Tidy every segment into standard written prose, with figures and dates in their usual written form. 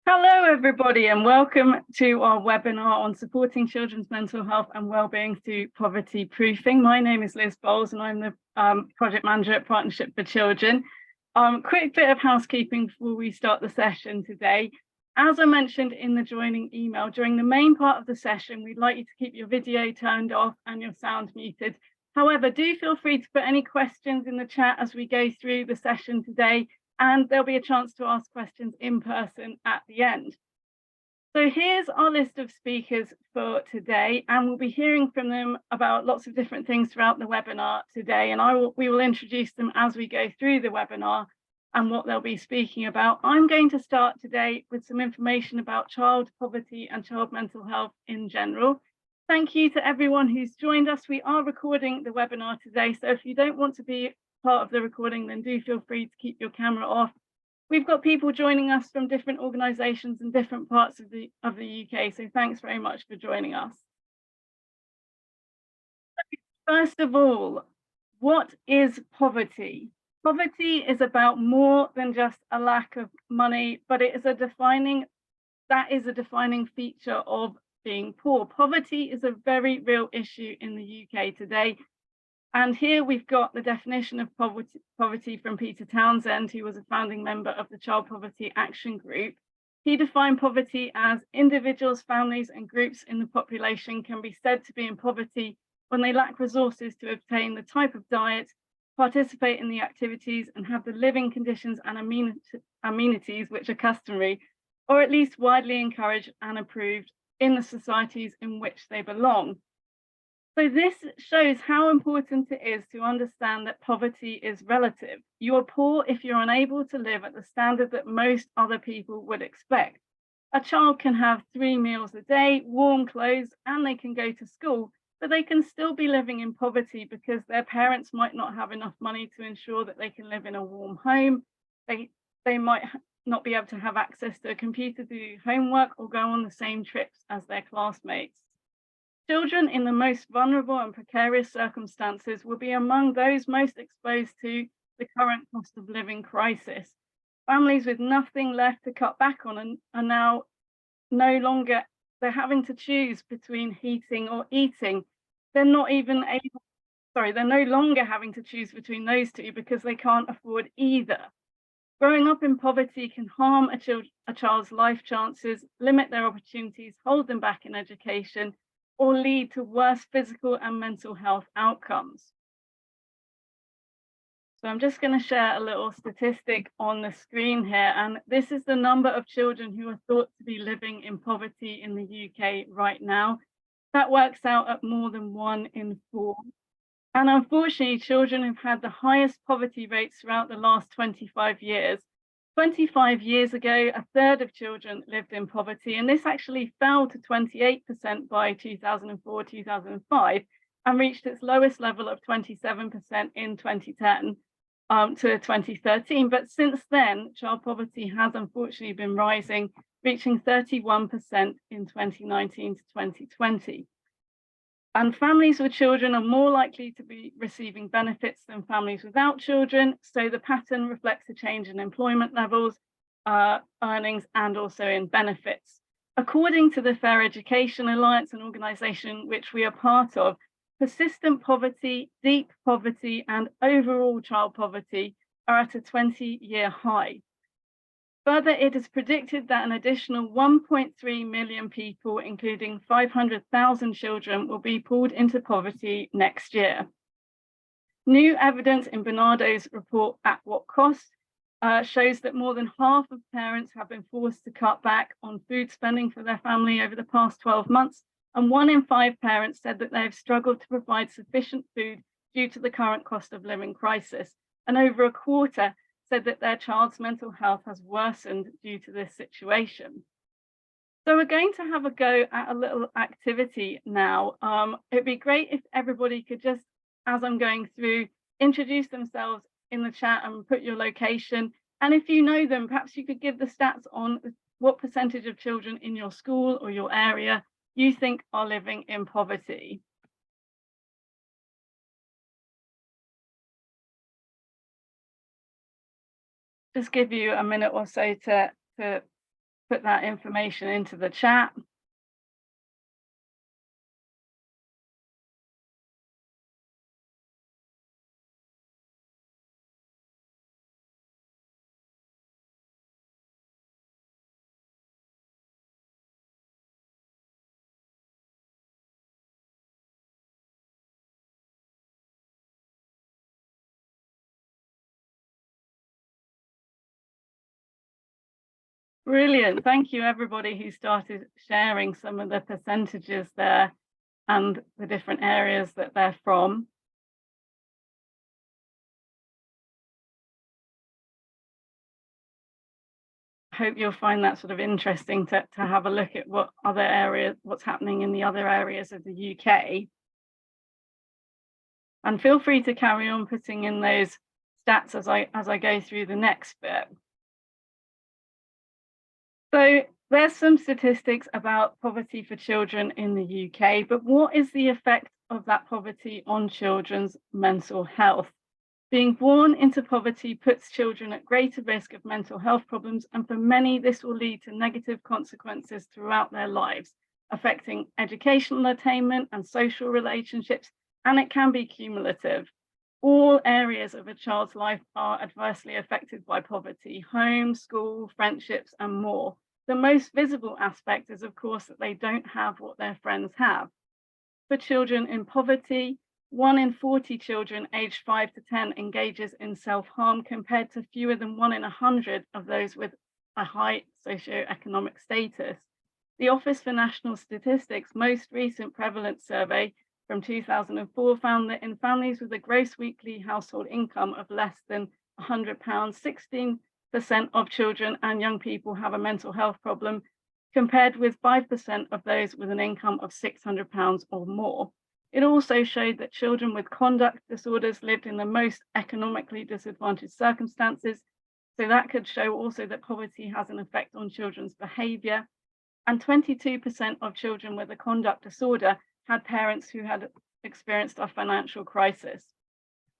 Hello, everybody, and welcome to our webinar on supporting children's mental health and wellbeing through poverty proofing. My name is Liz Bowles, and I'm the project manager at Partnership for Children. Quick bit of housekeeping before we start the session today. As I mentioned in the joining email, during the main part of the session, we'd like you to keep your video turned off and your sound muted. However, do feel free to put any questions in the chat as we go through the session today, and there'll be a chance to ask questions in person at the end. So here's our list of speakers for today, and we'll be hearing from them about lots of different things throughout the webinar today, and we will introduce them as we go through the webinar and what they'll be speaking about. I'm going to start today with some information about child poverty and child mental health in general. Thank you to everyone who's joined us. We are recording the webinar today, so if you don't want to be part of the recording, then do feel free to keep your camera off. We've got people joining us from different organisations in different parts of the UK, so thanks very much for joining us. First of all, what is poverty? Poverty is about more than just a lack of money, but it is a defining feature of being poor. Poverty is a very real issue in the UK today. And here we've got the definition of poverty from Peter Townsend, who was a founding member of the Child Poverty Action Group. He defined poverty as individuals, families, and groups in the population can be said to be in poverty when they lack resources to obtain the type of diet, participate in the activities, and have the living conditions and amenities which are customary, or at least widely encouraged and approved in the societies in which they belong. So this shows how important it is to understand that poverty is relative. You are poor if you're unable to live at the standard that most other people would expect. A child can have 3 meals a day, warm clothes, and they can go to school, but they can still be living in poverty because their parents might not have enough money to ensure that they can live in a warm home. They might not be able to have access to a computer to do homework or go on the same trips as their classmates. Children in the most vulnerable and precarious circumstances will be among those most exposed to the current cost of living crisis. Families with nothing left to cut back on are now they're having to choose between heating or eating. They're no longer having to choose between those two because they can't afford either. Growing up in poverty can harm a child's life chances, limit their opportunities, hold them back in education, or lead to worse physical and mental health outcomes. So I'm just going to share a little statistic on the screen here, and this is the number of children who are thought to be living in poverty in the UK right now. That works out at more than 1 in 4. And unfortunately, children have had the highest poverty rates throughout the last 25 years. 25 years ago, a third of children lived in poverty, and this actually fell to 28% by 2004-2005 and reached its lowest level of 27% in 2010 to 2013. But since then, child poverty has unfortunately been rising, reaching 31% in 2019 to 2020. And families with children are more likely to be receiving benefits than families without children. So the pattern reflects a change in employment levels, earnings, and also in benefits. According to the Fair Education Alliance, an organisation which we are part of, persistent poverty, deep poverty, and overall child poverty are at a 20-year high. Further, it is predicted that an additional 1.3 million people, including 500,000 children, will be pulled into poverty next year. New evidence in Bernardo's report, At What Cost, shows that more than half of parents have been forced to cut back on food spending for their family over the past 12 months, and 1 in 5 parents said that they have struggled to provide sufficient food due to the current cost of living crisis, and over a quarter said that their child's mental health has worsened due to this situation. So we're going to have a go at a little activity now. It'd be great if everybody could just, as I'm going through, introduce themselves in the chat and put your location. And if you know them, perhaps you could give the stats on what percentage of children in your school or your area you think are living in poverty. Just give you a minute or so to put that information into the chat. Brilliant. Thank you, everybody who started sharing some of the percentages there and the different areas that they're from. I hope you'll find that sort of interesting to have a look at what other areas, what's happening in the other areas of the UK. And feel free to carry on putting in those stats as I go through the next bit. So there's some statistics about poverty for children in the UK, but what is the effect of that poverty on children's mental health? Being born into poverty puts children at greater risk of mental health problems, and for many, this will lead to negative consequences throughout their lives, affecting educational attainment and social relationships, and it can be cumulative. All areas of a child's life are adversely affected by poverty: home, school, friendships, and more. The most visible aspect is, of course, that they don't have what their friends have. For children in poverty, 1 in 40 children aged 5 to 10 engages in self-harm, compared to fewer than 1 in 100 of those with a high socioeconomic status. The Office for National Statistics' most recent prevalence survey from 2004 found that in families with a gross weekly household income of less than £100, 16% of children and young people have a mental health problem, compared with 5% of those with an income of £600 or more. It also showed that children with conduct disorders lived in the most economically disadvantaged circumstances. So that could show also that poverty has an effect on children's behaviour. And 22% of children with a conduct disorder had parents who had experienced a financial crisis.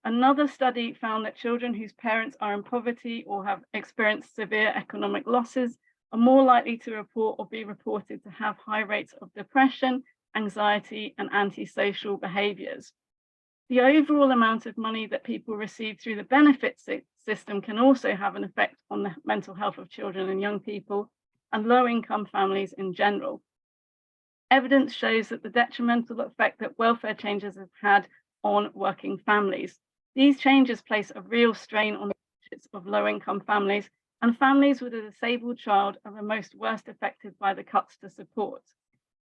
Another study found that children whose parents are in poverty or have experienced severe economic losses are more likely to report or be reported to have high rates of depression, anxiety, and antisocial behaviours. The overall amount of money that people receive through the benefit system can also have an effect on the mental health of children and young people and low-income families in general. Evidence shows that the detrimental effect that welfare changes have had on working families. These changes place a real strain on the budgets of low-income families, and families with a disabled child are the most worst affected by the cuts to support.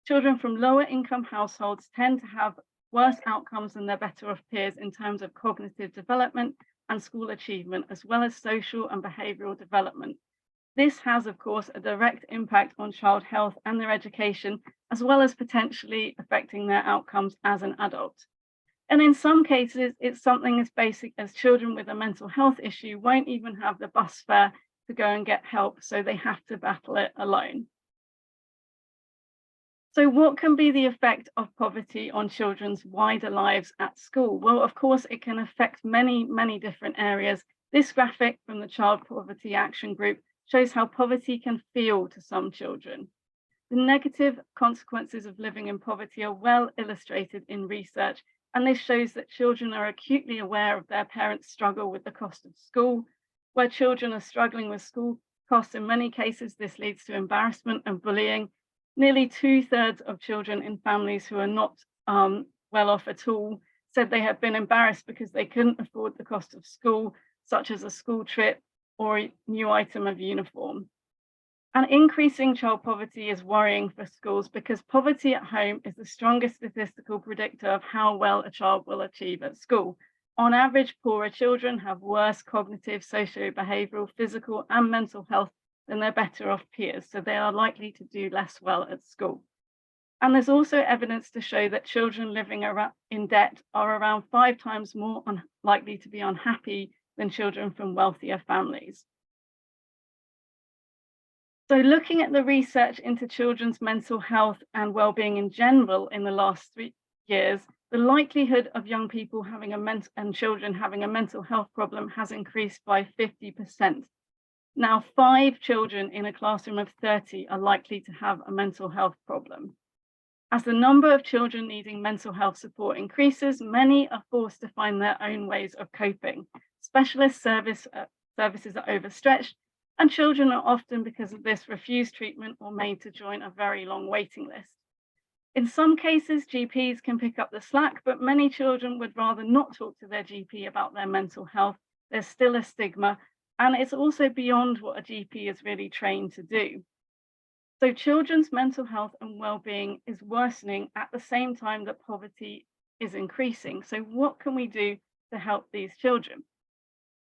Children from lower income households tend to have worse outcomes than their better off peers in terms of cognitive development and school achievement, as well as social and behavioural development. This has, of course, a direct impact on child health and their education, as well as potentially affecting their outcomes as an adult. And in some cases, it's something as basic as children with a mental health issue won't even have the bus fare to go and get help, so they have to battle it alone. So what can be the effect of poverty on children's wider lives at school? Well, of course, it can affect many, many different areas. This graphic from the Child Poverty Action Group shows how poverty can feel to some children. The negative consequences of living in poverty are well illustrated in research, and this shows that children are acutely aware of their parents' struggle with the cost of school. Where children are struggling with school costs, in many cases, this leads to embarrassment and bullying. Nearly 2/3 of children in families who are not well off at all said they had been embarrassed because they couldn't afford the cost of school, such as a school trip or a new item of uniform. And increasing child poverty is worrying for schools because poverty at home is the strongest statistical predictor of how well a child will achieve at school. On average, poorer children have worse cognitive, socio-behavioural, physical, and mental health than their better off peers, so they are likely to do less well at school. And there's also evidence to show that children living in debt are around 5 times more likely to be unhappy than children from wealthier families. So looking at the research into children's mental health and well-being in general in the last 3 years, the likelihood of young people having and children having a mental health problem has increased by 50%. Now, 5 children in a classroom of 30 are likely to have a mental health problem. As the number of children needing mental health support increases, many are forced to find their own ways of coping. Specialist services are overstretched, and children are often, because of this, refused treatment or made to join a very long waiting list. In some cases, GPs can pick up the slack, but many children would rather not talk to their GP about their mental health. There's still a stigma, and it's also beyond what a GP is really trained to do. So children's mental health and well-being is worsening at the same time that poverty is increasing. So what can we do to help these children?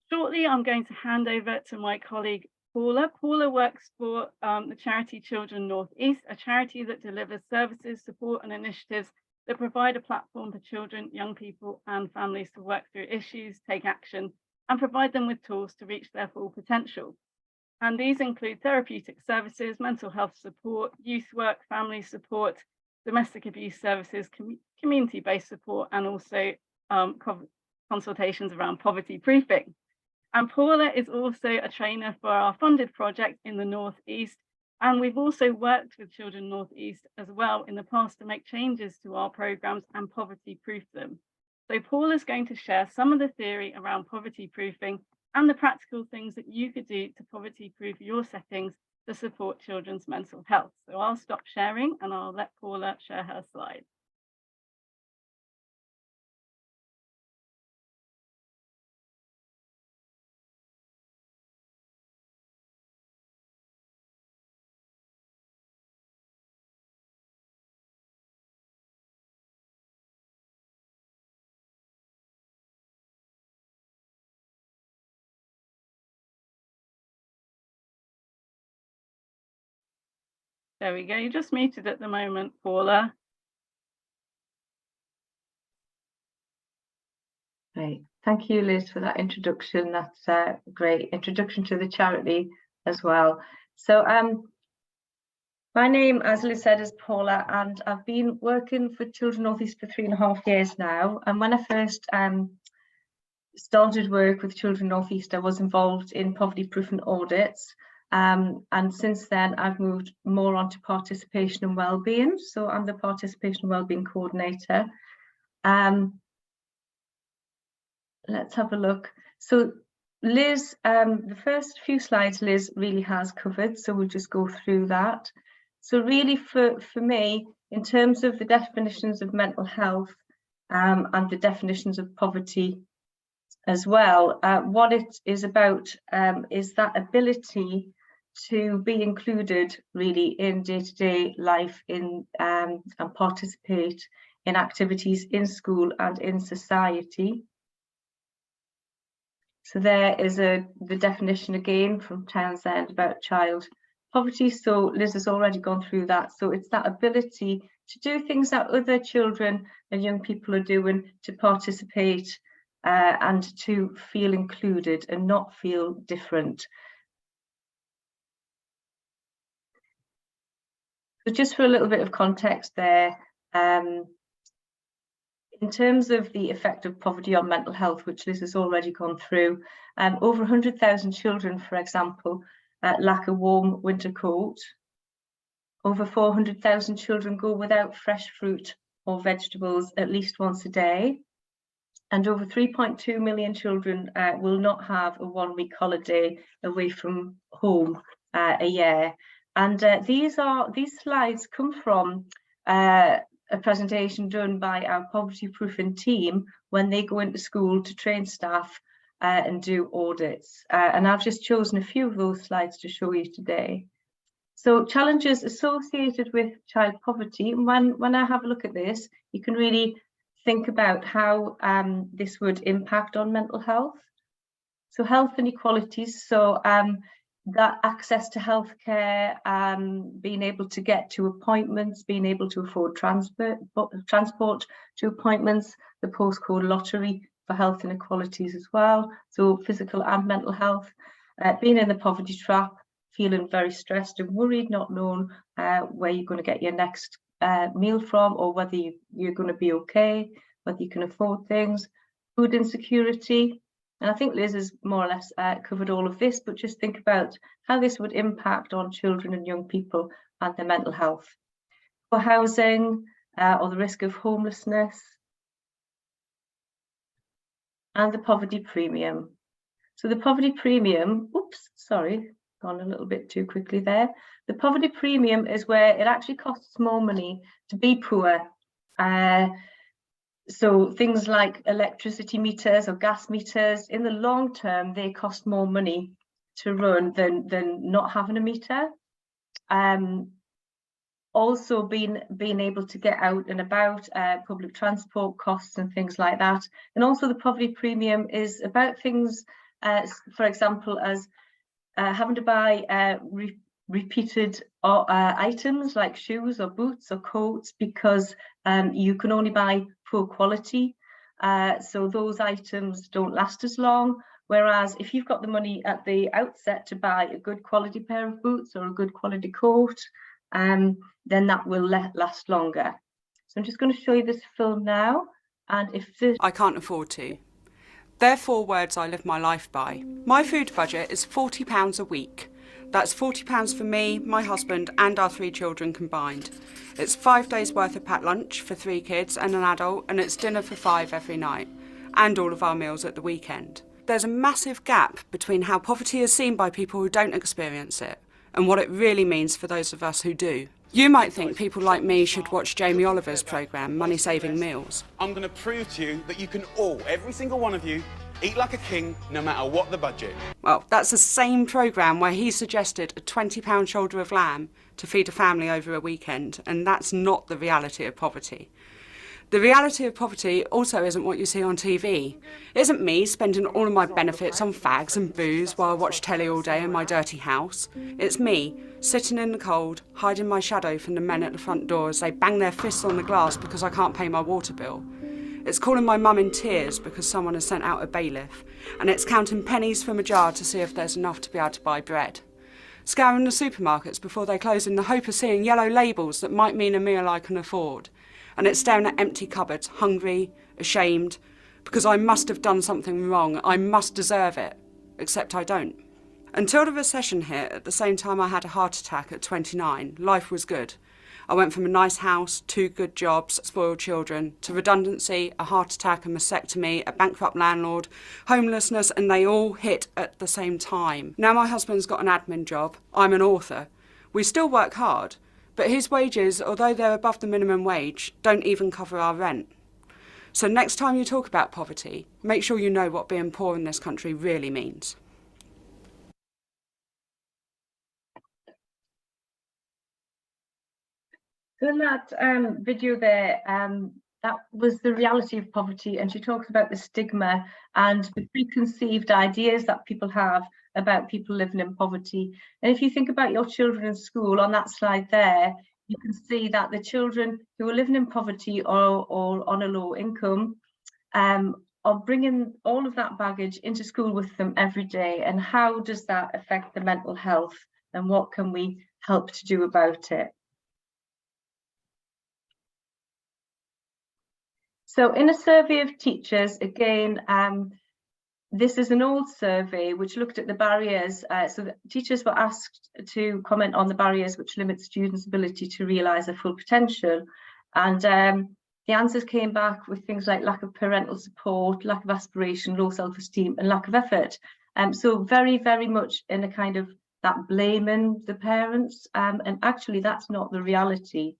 Shortly, I'm going to hand over to my colleague, Paula. Paula works for the charity Children North East, a charity that delivers services, support and initiatives that provide a platform for children, young people and families to work through issues, take action and provide them with tools to reach their full potential. And these include therapeutic services, mental health support, youth work, family support, domestic abuse services, community-based support, and also consultations around poverty proofing. And Paula is also a trainer for our funded project in the North East. And we've also worked with Children North East as well in the past to make changes to our programs and poverty proof them. So Paula is going to share some of the theory around poverty proofing and the practical things that you could do to poverty proof your settings to support children's mental health. So I'll stop sharing and I'll let Paula share her slides. There we go. You're just muted at the moment, Paula. Great. Thank you, Liz, for that introduction. That's a great introduction to the charity as well. So my name, as Liz said, is Paula, and I've been working for Children North East for 3.5 years now. And when I first started work with Children North East, I was involved in poverty proof and audits. And since then, I've moved more onto participation and wellbeing. So I'm the participation and wellbeing coordinator. Let's have a look. So Liz, the first few slides Liz really has covered, so we'll just go through that. So really for me, in terms of the definitions of mental health and the definitions of poverty as well, what it is about is that ability to be included really in day-to-day life and participate in activities in school and in society. So there is the definition again from Townsend about child poverty. So Liz has already gone through that. So it's that ability to do things that other children and young people are doing, to participate and to feel included and not feel different. So just for a little bit of context there, in terms of the effect of poverty on mental health, which Liz has already gone through, over 100,000 children, for example, lack a warm winter coat. Over 400,000 children go without fresh fruit or vegetables at least once a day. And over 3.2 million children will not have a 1-week holiday away from home a year. And these slides come from a presentation done by our poverty proofing team when they go into school to train staff and do audits. And I've just chosen a few of those slides to show you today. So challenges associated with child poverty. When I have a look at this, you can really think about how this would impact on mental health. So health inequalities, so that access to healthcare, being able to get to appointments, being able to afford transport to appointments, the postcode lottery for health inequalities as well, so physical and mental health, being in the poverty trap, feeling very stressed and worried, not knowing where you're going to get your next meal from, or whether you're going to be okay, whether you can afford things, food insecurity, And I think Liz has more or less covered all of this, but just think about how this would impact on children and young people and their mental health. For housing, or the risk of homelessness, and the poverty premium. So the poverty premium, oops, sorry, gone a little bit too quickly there. The poverty premium is where it actually costs more money to be poor. So things like electricity meters or gas meters, in the long term, they cost more money to run than not having a meter. Also being able to get out and about, public transport costs and things like that. And also the poverty premium is about things, for example, as having to buy repeated items like shoes or boots or coats because you can only buy poor quality. So those items don't last as long. Whereas if you've got the money at the outset to buy a good quality pair of boots or a good quality coat, then that will last longer. So I'm just going to show you this film now. And if this... I can't afford to. They're 4 words I live my life by. My food budget is £40 a week. That's £40 for me, my husband and our 3 children combined. It's 5 days worth of packed lunch for 3 kids and an adult, and it's dinner for 5 every night, and all of our meals at the weekend. There's a massive gap between how poverty is seen by people who don't experience it and what it really means for those of us who do. You might think people like me should watch Jamie Oliver's programme, Money Saving Meals. I'm going to prove to you that you can all, every single one of you, eat like a king no matter what the budget. Well, that's the same programme where he suggested a £20 shoulder of lamb to feed a family over a weekend, and that's not the reality of poverty. The reality of poverty also isn't what you see on TV. It isn't me spending all of my benefits on fags and booze while I watch telly all day in my dirty house. It's me, sitting in the cold, hiding my shadow from the men at the front door as they bang their fists on the glass because I can't pay my water bill. It's calling my mum in tears because someone has sent out a bailiff, and it's counting pennies from a jar to see if there's enough to be able to buy bread. Scouring the supermarkets before they close in the hope of seeing yellow labels that might mean a meal I can afford. And it's staring at empty cupboards, hungry, ashamed, because I must have done something wrong, I must deserve it, except I don't. Until the recession hit, at the same time I had a heart attack at 29, life was good. I went from a nice house, 2 good jobs, spoiled children, to redundancy, a heart attack, a mastectomy, a bankrupt landlord, homelessness, and they all hit at the same time. Now my husband's got an admin job, I'm an author. We still work hard, but his wages, although they're above the minimum wage, don't even cover our rent. So next time you talk about poverty, make sure you know what being poor in this country really means. So in that video there, that was the reality of poverty, and she talks about the stigma and the preconceived ideas that people have about people living in poverty. And if you think about your children in school, on that slide there, you can see that the children who are living in poverty or on a low income are bringing all of that baggage into school with them every day. And how does that affect the mental health, and what can we help to do about it? So in a survey of teachers, again, this is an old survey which looked at the barriers. So the teachers were asked to comment on the barriers which limit students' ability to realise their full potential. And the answers came back with things like lack of parental support, lack of aspiration, low self-esteem, and lack of effort. So very, very much in a kind of that blaming the parents. And actually, that's not the reality.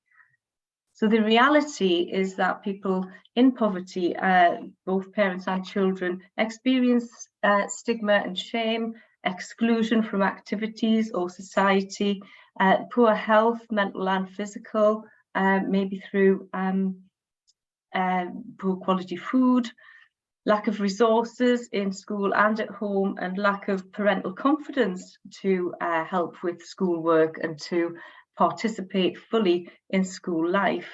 So the reality is that people in poverty, both parents and children, experience stigma and shame, exclusion from activities or society, poor health, mental and physical, maybe through poor quality food, lack of resources in school and at home, and lack of parental confidence to help with schoolwork and to participate fully in school life.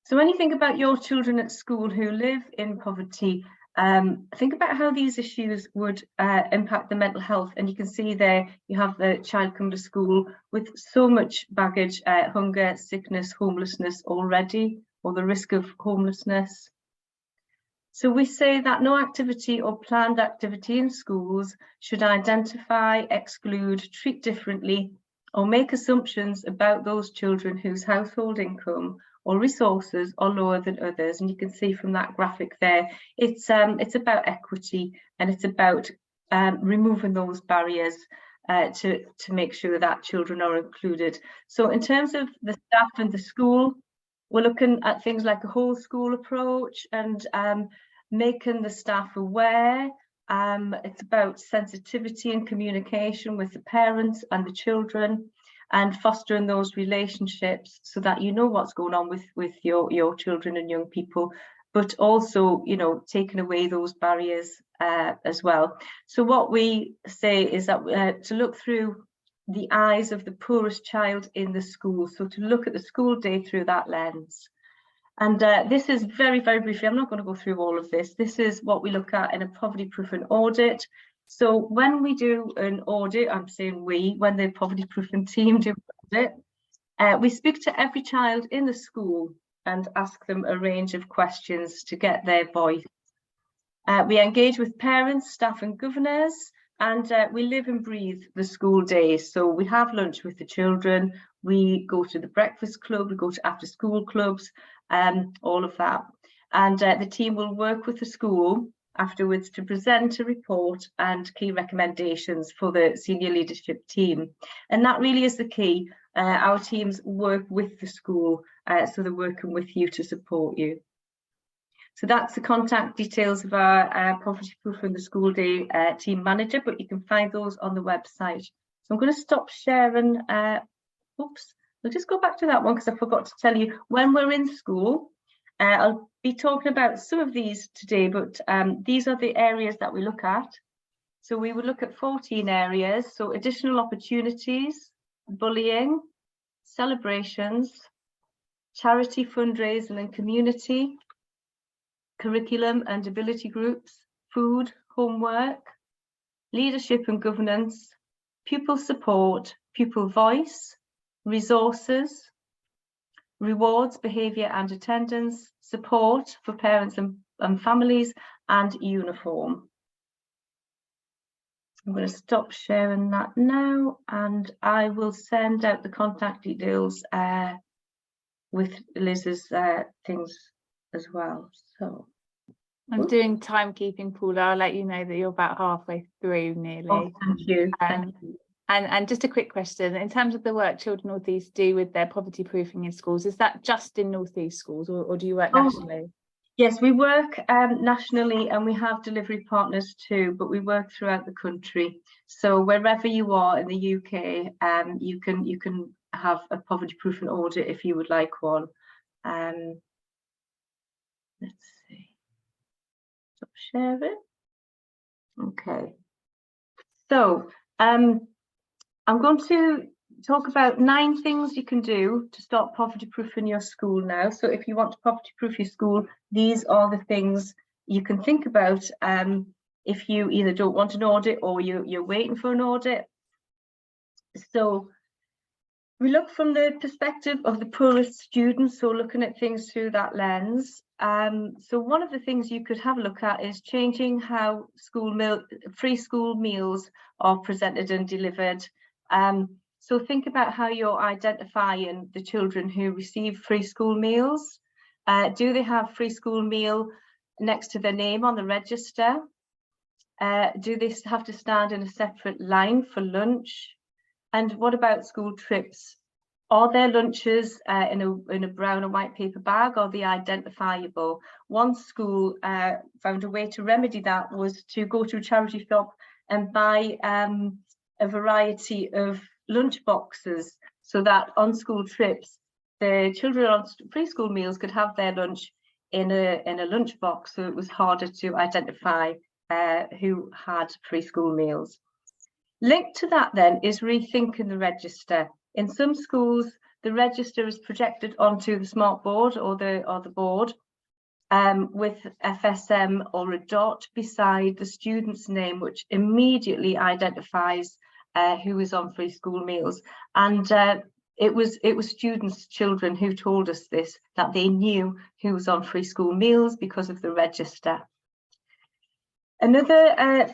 So when you think about your children at school who live in poverty, think about how these issues would impact the mental health. And you can see there you have the child come to school with so much baggage, hunger, sickness, homelessness already, or the risk of homelessness. So we say that no activity or planned activity in schools should identify, exclude, treat differently, or make assumptions about those children whose household income or resources are lower than others. And you can see from that graphic there, it's about equity, and it's about removing those barriers to make sure that children are included. So in terms of the staff and the school, we're looking at things like a whole school approach and making the staff aware. It's about sensitivity and communication with the parents and the children, and fostering those relationships so that you know what's going on with your children and young people, but also, you know, taking away those barriers as well. So what we say is that to look through the eyes of the poorest child in the school, so to look at the school day through that lens. And this is very, very briefly, I'm not going to go through all of this. This is what we look at in a poverty proofing audit. So when we do an audit, I'm saying we, when the poverty proofing team do an audit, we speak to every child in the school and ask them a range of questions to get their voice. We engage with parents, staff and governors, and we live and breathe the school day. So we have lunch with the children, we go to the breakfast club, we go to after school clubs, all of that. And the team will work with the school afterwards to present a report and key recommendations for the senior leadership team. And that really is the key. Our teams work with the school, so they're working with you to support you. So that's the contact details of our poverty proofing the school day team manager, but you can find those on the website. So I'm going to stop sharing. Oops, we'll just go back to that one because I forgot to tell you when we're in school. I'll be talking about some of these today, but these are the areas that we look at. So we would look at 14 areas. So additional opportunities, bullying, celebrations, charity fundraising and community, curriculum and ability groups, food, homework, leadership and governance, pupil support, pupil voice, resources, rewards, behaviour and attendance, support for parents and families, and uniform. I'm going to stop sharing that now, and I will send out the contact details with Liz's things as well. So I'm doing timekeeping, Paula. I'll let you know that you're about halfway through nearly. Oh, thank you. Thank you. And just a quick question, in terms of the work Children North East do with their poverty proofing in schools, is that just in North East schools, or do you work nationally? Yes, we work nationally, and we have delivery partners too, but we work throughout the country. So wherever you are in the UK, you can have a poverty proofing audit if you would like one. Let's see. Stop sharing. Okay. So I'm going to talk about 9 things you can do to start poverty proofing your school now. So if you want to poverty proof your school, these are the things you can think about if you either don't want an audit or you're waiting for an audit. So we look from the perspective of the poorest students, so looking at things through that lens. So one of the things you could have a look at is changing how free school meals are presented and delivered. So think about how you're identifying the children who receive free school meals. Do they have free school meal next to their name on the register? Do they have to stand in a separate line for lunch? And what about school trips? Are their lunches in a brown and white paper bag? Are they identifiable? One school found a way to remedy that was to go to a charity shop and buy a variety of lunch boxes, so that on school trips the children on preschool meals could have their lunch in a lunch box, so it was harder to identify who had preschool meals. Linked to that then is rethinking the register. In some schools the register is projected onto the smart board or the board with FSM or a dot beside the student's name, which immediately identifies who is on free school meals. And it was students, children who told us this, that they knew who was on free school meals because of the register. Another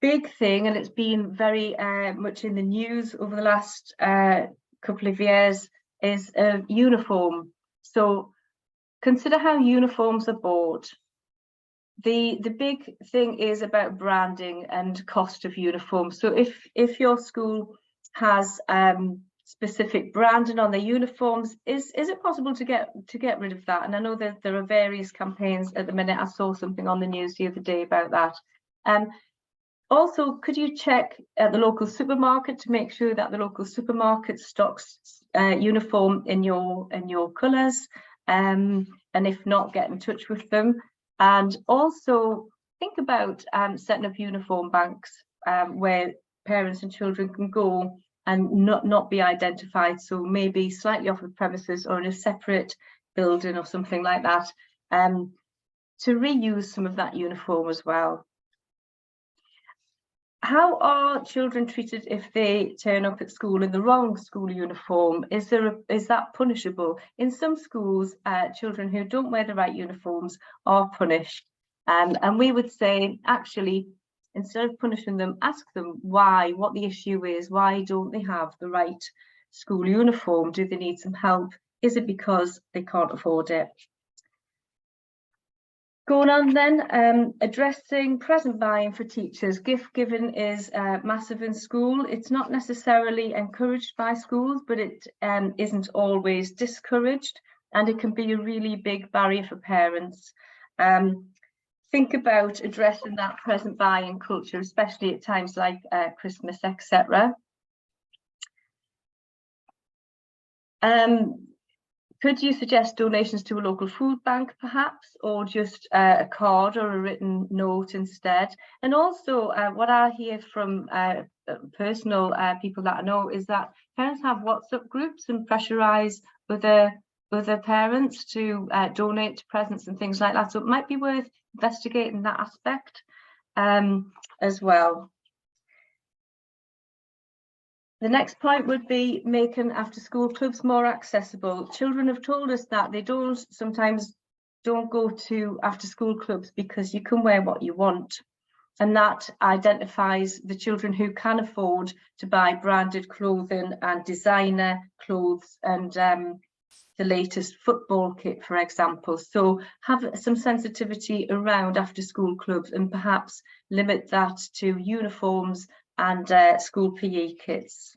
big thing, and it's been very much in the news over the last couple of years, is uniform. So consider how uniforms are bought. The big thing is about branding and cost of uniforms. So if your school has specific branding on their uniforms, is it possible to get rid of that? And I know that there are various campaigns at the minute. I saw something on the news the other day about that. Also, could you check at the local supermarket to make sure that the local supermarket stocks uniform in your colours, and if not, get in touch with them. And also think about setting up uniform banks where parents and children can go and not be identified. So maybe slightly off the premises or in a separate building or something like that, to reuse some of that uniform as well. How are children treated if they turn up at school in the wrong school uniform? Is that punishable? In some schools, children who don't wear the right uniforms are punished. And we would say, actually, instead of punishing them, ask them why, what the issue is. Why don't they have the right school uniform? Do they need some help? Is it because they can't afford it? Going on then, addressing present buying for teachers. Gift giving is massive in school. It's not necessarily encouraged by schools, but it isn't always discouraged, and it can be a really big barrier for parents. Think about addressing that present buying culture, especially at times like Christmas, etc. Could you suggest donations to a local food bank, perhaps, or just a card or a written note instead? And also, what I hear from personal people that I know is that parents have WhatsApp groups and pressurise other parents to donate presents and things like that. So it might be worth investigating that aspect as well. The next point would be making after-school clubs more accessible. Children have told us that they sometimes don't go to after-school clubs because you can wear what you want. And that identifies the children who can afford to buy branded clothing and designer clothes and the latest football kit, for example. So have some sensitivity around after-school clubs and perhaps limit that to uniforms and school PE kits.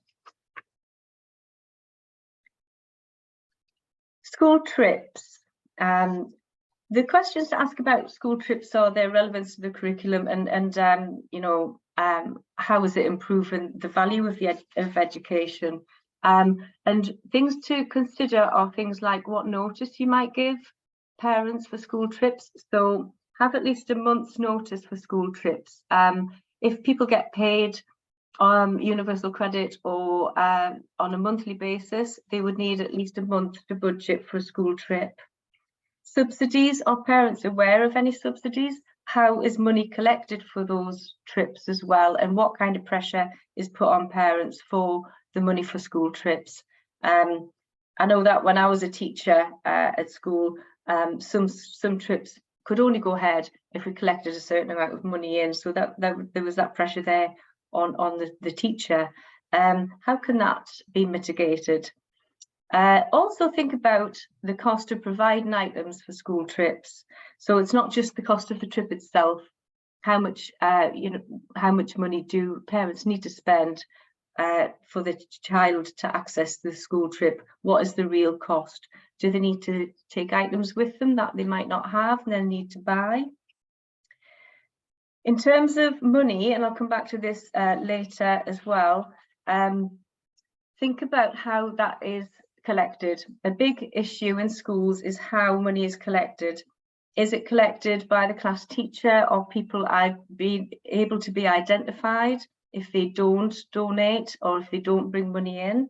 School trips. The questions to ask about school trips are their relevance to the curriculum and how is it improving the value of education. And things to consider are things like what notice you might give parents for school trips. So have at least a month's notice for school trips. If people get paid universal credit or on a monthly basis, they would need at least a month to budget for a school trip. Subsidies, are parents aware of any subsidies? How is money collected for those trips as well? And what kind of pressure is put on parents for the money for school trips? I know that when I was a teacher at school, some trips could only go ahead if we collected a certain amount of money in, so that there was that pressure there on the teacher. How can that be mitigated? Also think about the cost of providing items for school trips. So it's not just the cost of the trip itself. How much money do parents need to spend for the child to access the school trip? What is the real cost? Do they need to take items with them that they might not have and then need to buy? In terms of money, and I'll come back to this later as well, think about how that is collected. A big issue in schools is how money is collected. Is it collected by the class teacher or people able to be identified if they don't donate or if they don't bring money in?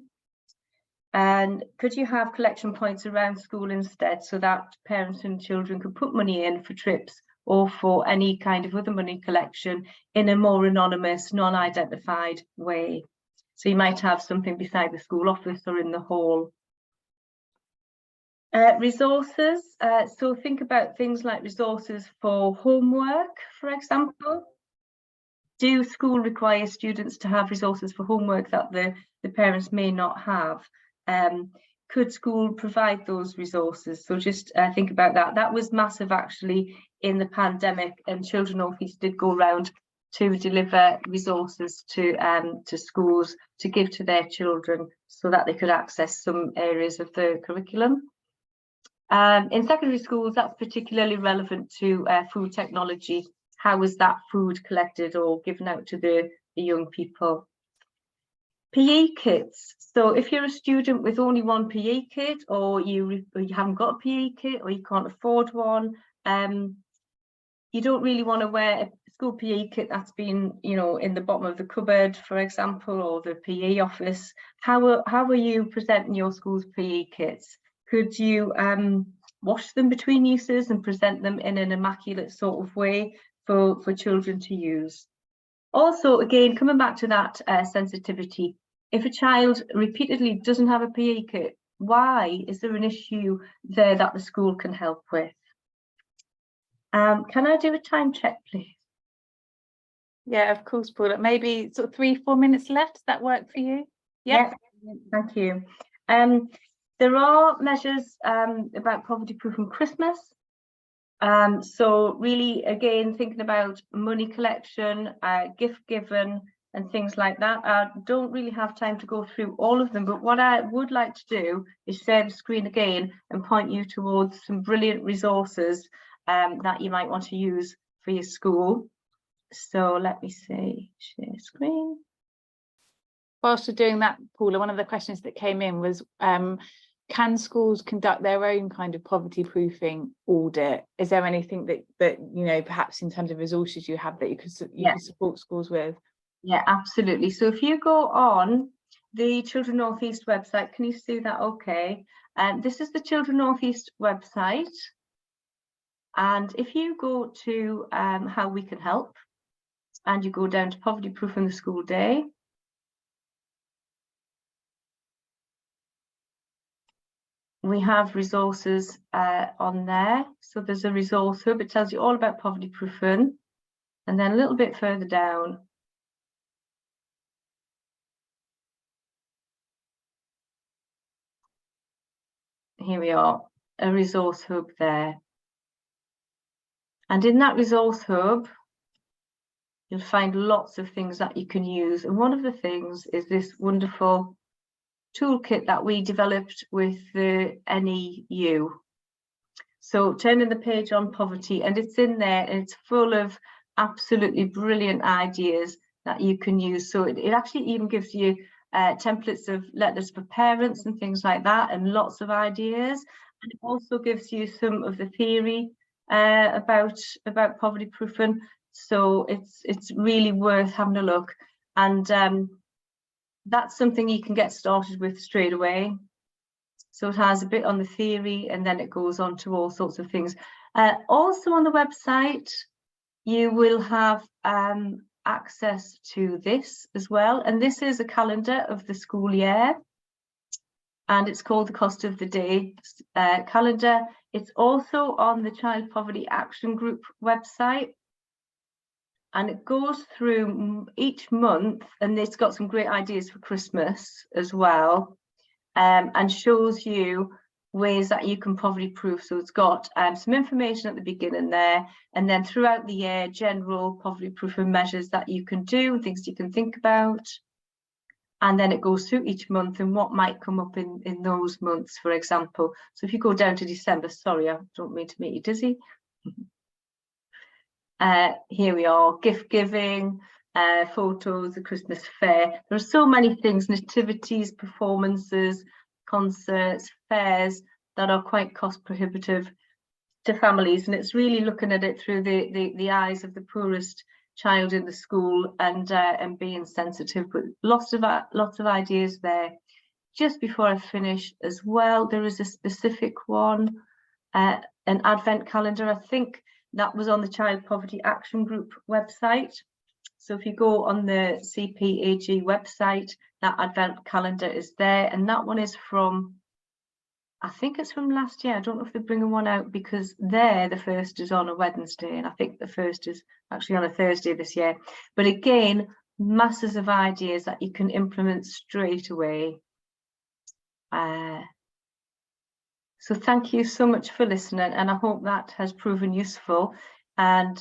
And could you have collection points around school instead, so that parents and children could put money in for trips or for any kind of other money collection in a more anonymous, non-identified way? So you might have something beside the school office or in the hall. Resources, so think about things like resources for homework, for example. Do school require students to have resources for homework that the parents may not have? Could school provide those resources? So just think about that. That was massive actually in the pandemic, and Children North East did go around to deliver resources to schools to give to their children so that they could access some areas of the curriculum. In secondary schools, that's particularly relevant to food technology. How is that food collected or given out to the young people? PE kits. So if you're a student with only one PE kit, or you haven't got a PE kit, or you can't afford one, you don't really want to wear a school PE kit that's been, you know, in the bottom of the cupboard, for example, or the PE office. How are you presenting your school's PE kits? Could you wash them between uses and present them in an immaculate sort of way for children to use? Also, again, coming back to that sensitivity, if a child repeatedly doesn't have a PE kit, why? Is there an issue there that the school can help with? Can I do a time check, please? Yeah, of course, Paula. Maybe sort of 3-4 minutes left. Does that work for you? Yep. Yeah, thank you. There are measures about poverty proofing Christmas. So really, again, thinking about money collection, gift given, and things like that. I don't really have time to go through all of them, but what I would like to do is share the screen again and point you towards some brilliant resources that you might want to use for your school. So let me see, share screen. Whilst we're doing that, Paula, one of the questions that came in was, can schools conduct their own kind of poverty proofing audit? Is there anything that you know, perhaps in terms of resources you have that you could support schools with? Yeah, absolutely. So if you go on the Children North East website, can you see that? Okay. This is the Children North East website. And if you go to how we can help, and you go down to poverty proofing the school day, we have resources on there. So there's a resource hub. It tells you all about poverty proofing. And then a little bit further down, here we are, a resource hub there. And in that resource hub, you'll find lots of things that you can use. And one of the things is this wonderful toolkit that we developed with the NEU. So turning the page on poverty, and it's in there, and it's full of absolutely brilliant ideas that you can use. So it actually even gives you templates of letters for parents and things like that, and lots of ideas. And it also gives you some of the theory about poverty proofing. So it's really worth having a look. And that's something you can get started with straight away. So it has a bit on the theory, and then it goes on to all sorts of things. Also on the website, you will have access to this as well. And this is a calendar of the school year. And it's called the Cost of the Day calendar. It's also on the Child Poverty Action Group website. And it goes through each month, and it's got some great ideas for Christmas as well, and shows you ways that you can poverty proof. So it's got some information at the beginning there, and then throughout the year, general poverty proofing measures that you can do, things you can think about. And then it goes through each month and what might come up in those months, for example. So if you go down to December, sorry, I don't mean to make you dizzy. Here we are, gift giving, photos, the Christmas fair. There are so many things, nativities, performances, concerts, fairs that are quite cost prohibitive to families. And it's really looking at it through the eyes of the poorest child in the school, and being sensitive, but lots of ideas there. Just before I finish as well, there is a specific one, an advent calendar. I think that was on the Child Poverty Action Group website. So if you go on the CPAG website, that advent calendar is there, and that one is from, I think it's from last year. I don't know if they're bringing one out, because there the first is on a Wednesday, and I think the first is actually on a Thursday this year. But again, masses of ideas that you can implement straight away. So thank you so much for listening, and I hope that has proven useful. And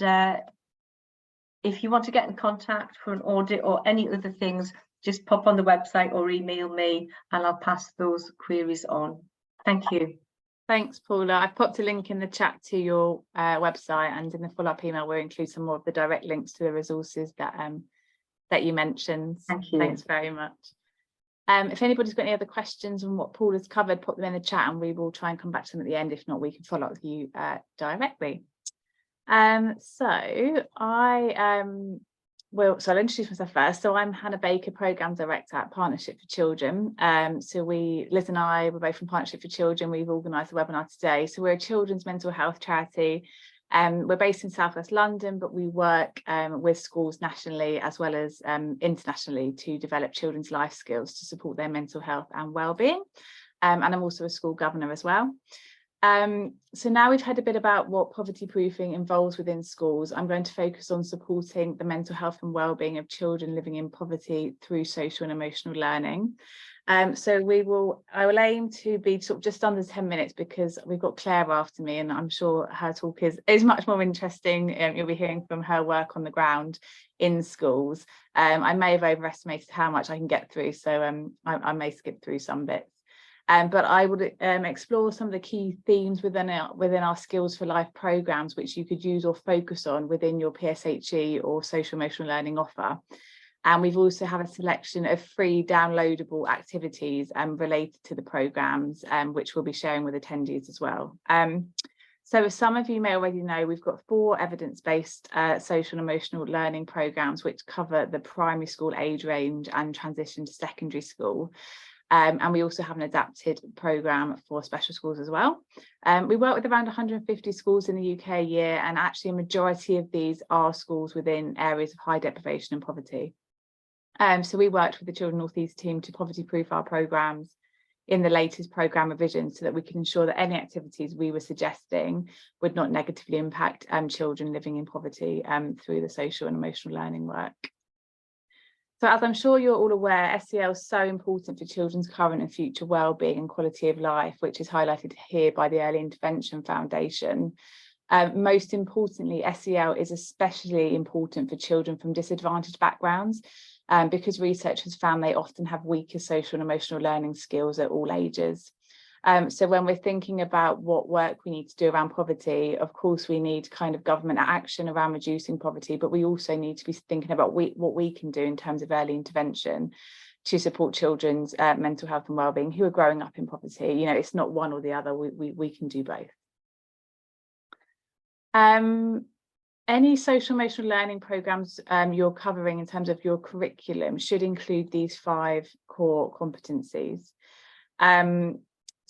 if you want to get in contact for an audit or any other things, just pop on the website or email me, and I'll pass those queries on. Thank you. Thanks, Paula. I've popped a link in the chat to your website, and in the follow-up email we'll include some more of the direct links to the resources that that you mentioned. Thank you. Thanks very much. If anybody's got any other questions on what Paula's covered, pop them in the chat and we will try and come back to them at the end. If not, we can follow up with you directly. So I'll introduce myself first. So I'm Hannah Baker, Programme Director at Partnership for Children. So Liz and I, we're both from Partnership for Children. We've organised a webinar today. So we're a children's mental health charity. We're based in South West London, but we work with schools nationally as well as internationally to develop children's life skills to support their mental health and wellbeing. And I'm also a school governor as well. So now we've heard a bit about what poverty proofing involves within schools. I'm going to focus on supporting the mental health and wellbeing of children living in poverty through social and emotional learning. So I will aim to be sort of just under 10 minutes, because we've got Claire after me, and I'm sure her talk is much more interesting. You'll be hearing from her work on the ground in schools. I may have overestimated how much I can get through, so I may skip through some bits. But I would explore some of the key themes within our Skills for Life programmes, which you could use or focus on within your PSHE or social emotional learning offer. And we've also have a selection of free downloadable activities related to the programmes, which we'll be sharing with attendees as well. So as some of you may already know, we've got 4 evidence-based social and emotional learning programmes which cover the primary school age range and transition to secondary school. And we also have an adapted programme for special schools as well. We work with around 150 schools in the UK a year, and actually a majority of these are schools within areas of high deprivation and poverty. So we worked with the Children North East team to poverty proof our programmes in the latest programme revision, so that we can ensure that any activities we were suggesting would not negatively impact children living in poverty through the social and emotional learning work. So as I'm sure you're all aware, SEL is so important for children's current and future wellbeing and quality of life, which is highlighted here by the Early Intervention Foundation. Most importantly, SEL is especially important for children from disadvantaged backgrounds, because research has found they often have weaker social and emotional learning skills at all ages. So when we're thinking about what work we need to do around poverty, of course, we need kind of government action around reducing poverty, but we also need to be thinking about what we can do in terms of early intervention to support children's mental health and wellbeing who are growing up in poverty. You know, it's not one or the other, we can do both. Any social emotional learning programs you're covering in terms of your curriculum should include these 5 core competencies.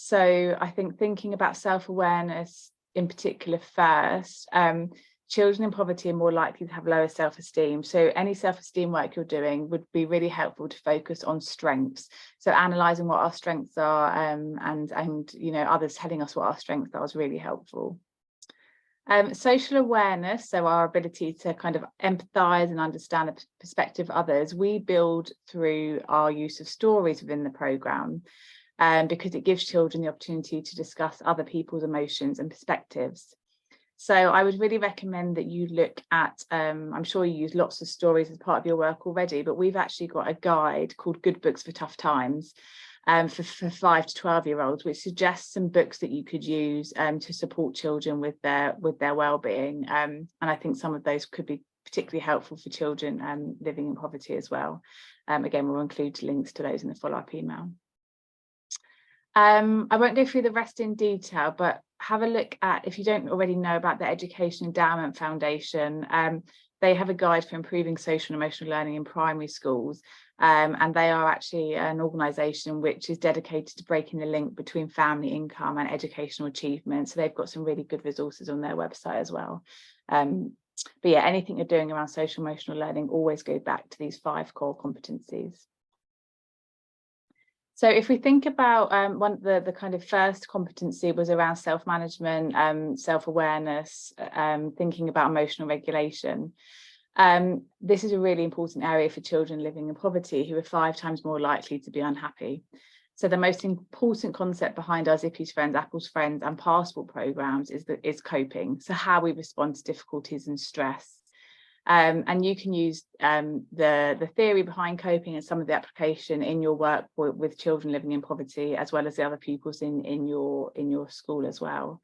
So I think thinking about self-awareness in particular first, children in poverty are more likely to have lower self-esteem. So any self-esteem work you're doing would be really helpful to focus on strengths. So analysing what our strengths are and you know, others telling us what our strengths are is really helpful. Social awareness, so our ability to kind of empathise and understand the perspective of others, we build through our use of stories within the programme. Because it gives children the opportunity to discuss other people's emotions and perspectives. So I would really recommend that you look at, I'm sure you use lots of stories as part of your work already, but we've actually got a guide called Good Books for Tough Times for 5 to 12-year-olds, which suggests some books that you could use to support children with their well-being. And I think some of those could be particularly helpful for children living in poverty as well. Again, we'll include links to those in the follow-up email. I won't go through the rest in detail, but have a look at, if you don't already know about the Education Endowment Foundation, they have a guide for improving social and emotional learning in primary schools, and they are actually an organisation which is dedicated to breaking the link between family income and educational achievement. So they've got some really good resources on their website as well. yeah, anything you're doing around social emotional learning always go back to these 5 core competencies. So if we think about one of the kind of first competency was around self-management, self-awareness, thinking about emotional regulation. This is a really important area for children living in poverty who are 5 times more likely to be unhappy. So the most important concept behind our Zippy's Friends, Apple's Friends and Passport programs is coping. So how we respond to difficulties and stress. And you can use the theory behind coping and some of the application in your work with children living in poverty, as well as the other pupils in your school as well.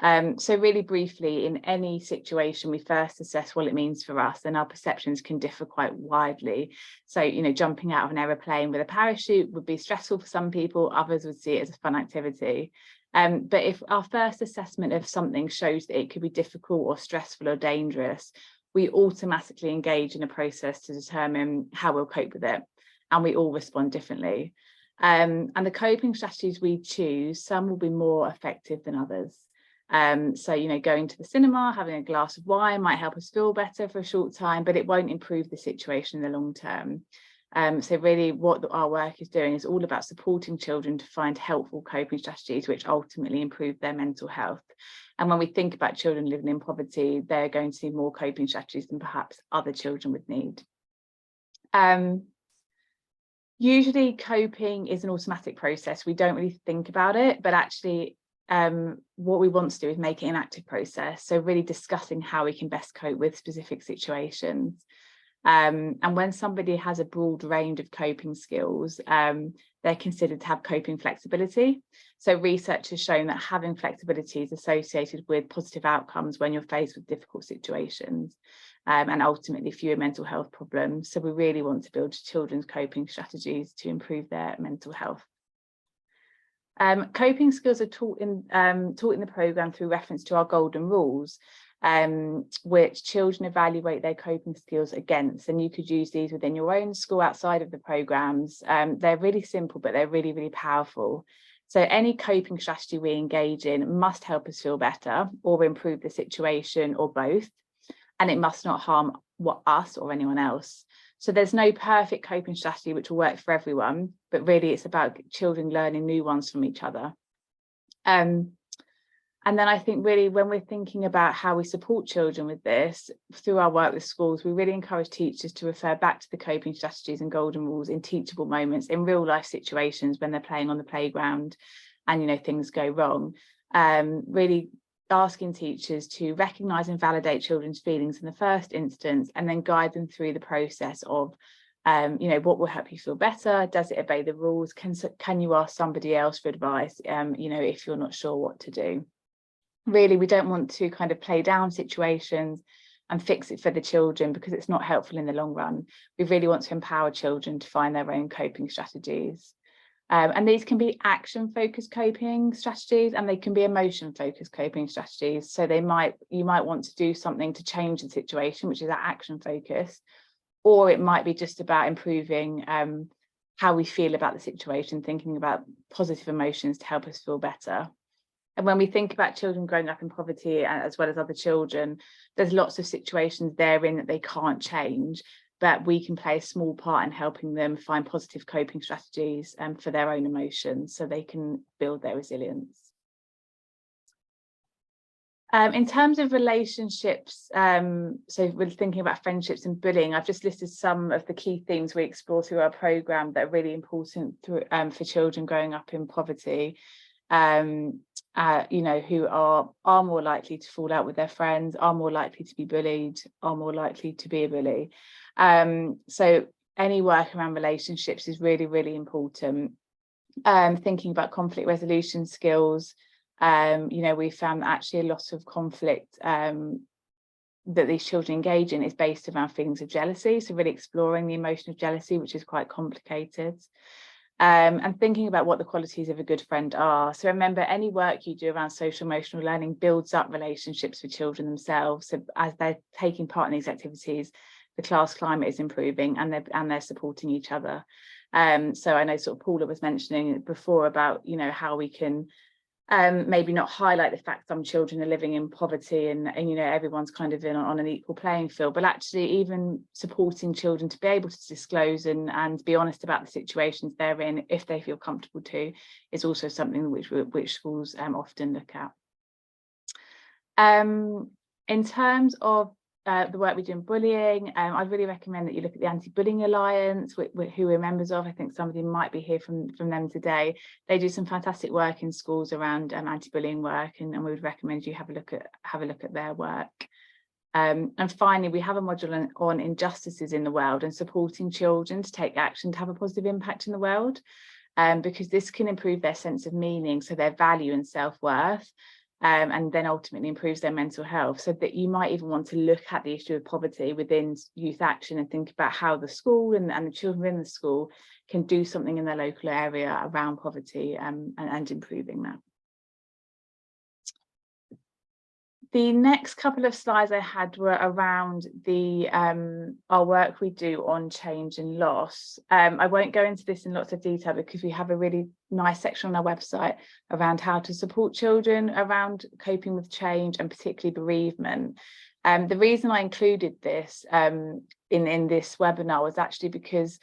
So really briefly, in any situation, we first assess what it means for us, and our perceptions can differ quite widely. So, you know, jumping out of an aeroplane with a parachute would be stressful for some people, others would see it as a fun activity. But if our first assessment of something shows that it could be difficult or stressful or dangerous, we automatically engage in a process to determine how we'll cope with it, and we all respond differently. And the coping strategies we choose, some will be more effective than others. So, you know, going to the cinema, having a glass of wine might help us feel better for a short time, but it won't improve the situation in the long term. So really what our work is doing is all about supporting children to find helpful coping strategies which ultimately improve their mental health. And when we think about children living in poverty, they're going to need more coping strategies than perhaps other children would need. Usually coping is an automatic process. We don't really think about it, but actually what we want to do is make it an active process. So really discussing how we can best cope with specific situations. And when somebody has a broad range of coping skills, they're considered to have coping flexibility. So research has shown that having flexibility is associated with positive outcomes when you're faced with difficult situations, and ultimately fewer mental health problems. So we really want to build children's coping strategies to improve their mental health. Coping skills are taught in the programme through reference to our golden rules, which children evaluate their coping skills against, and you could use these within your own school outside of the programmes. They're really simple, but they're really, really powerful. So any coping strategy we engage in must help us feel better or improve the situation or both, and it must not harm us or anyone else. So there's no perfect coping strategy which will work for everyone, but really it's about children learning new ones from each other. And then I think really when we're thinking about how we support children with this, through our work with schools, we really encourage teachers to refer back to the coping strategies and golden rules in teachable moments, in real life situations when they're playing on the playground and, you know, things go wrong. Really asking teachers to recognise and validate children's feelings in the first instance, and then guide them through the process of, you know, what will help you feel better? Does it obey the rules? Can you ask somebody else for advice, you know, if you're not sure what to do? Really, we don't want to kind of play down situations and fix it for the children, because it's not helpful in the long run. We really want to empower children to find their own coping strategies. And these can be action-focused coping strategies, and they can be emotion-focused coping strategies. So you might want to do something to change the situation, which is that action-focused, or it might be just about improving how we feel about the situation, thinking about positive emotions to help us feel better. And when we think about children growing up in poverty, as well as other children, there's lots of situations therein that they can't change, but we can play a small part in helping them find positive coping strategies for their own emotions so they can build their resilience. In terms of relationships, so we're thinking about friendships and bullying, I've just listed some of the key themes we explore through our programme that are really important for children growing up in poverty. You know, who are more likely to fall out with their friends, are more likely to be bullied, are more likely to be a bully. So any work around relationships is really, really important. Thinking about conflict resolution skills, you know, we found that actually a lot of conflict that these children engage in is based around feelings of jealousy. So really exploring the emotion of jealousy, which is quite complicated. And thinking about what the qualities of a good friend are. So remember, any work you do around social emotional learning builds up relationships with children themselves. So as they're taking part in these activities, the class climate is improving, and they're supporting each other. So I know sort of Paula was mentioning before about, you know, how we can maybe not highlight the fact some children are living in poverty and you know, everyone's kind of in on an equal playing field, but actually even supporting children to be able to disclose and be honest about the situations they're in, if they feel comfortable to, is also something which schools often look at. In terms of the work we do in bullying, I'd really recommend that you look at the Anti-Bullying Alliance, who we're members of. I think somebody might be here from them today. They do some fantastic work in schools around anti-bullying work, and we would recommend you have a look at their work. And finally, we have a module on injustices in the world and supporting children to take action to have a positive impact in the world, because this can improve their sense of meaning, so their value and self-worth. And then ultimately improves their mental health, so that you might even want to look at the issue of poverty within youth action and think about how the school and the children in the school can do something in their local area around poverty and improving that. The next couple of slides I had were around our work we do on change and loss. I won't go into this in lots of detail because we have a really nice section on our website around how to support children around coping with change and particularly bereavement. The reason I included this in this webinar was actually because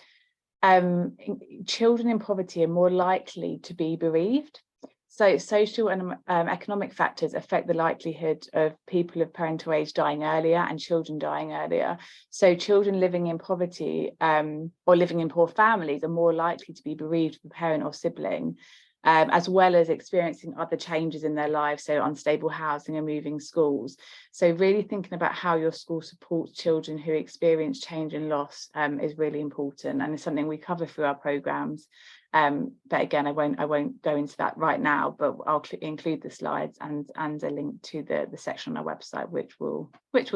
children in poverty are more likely to be bereaved. So social and economic factors affect the likelihood of people of parental age dying earlier and children dying earlier. So children living in poverty or living in poor families are more likely to be bereaved of a parent or sibling, as well as experiencing other changes in their lives, so unstable housing and moving schools. So really thinking about how your school supports children who experience change and loss is really important, and it's something we cover through our programmes. But again, I won't go into that right now, but I'll include the slides and a link to the section on our website which will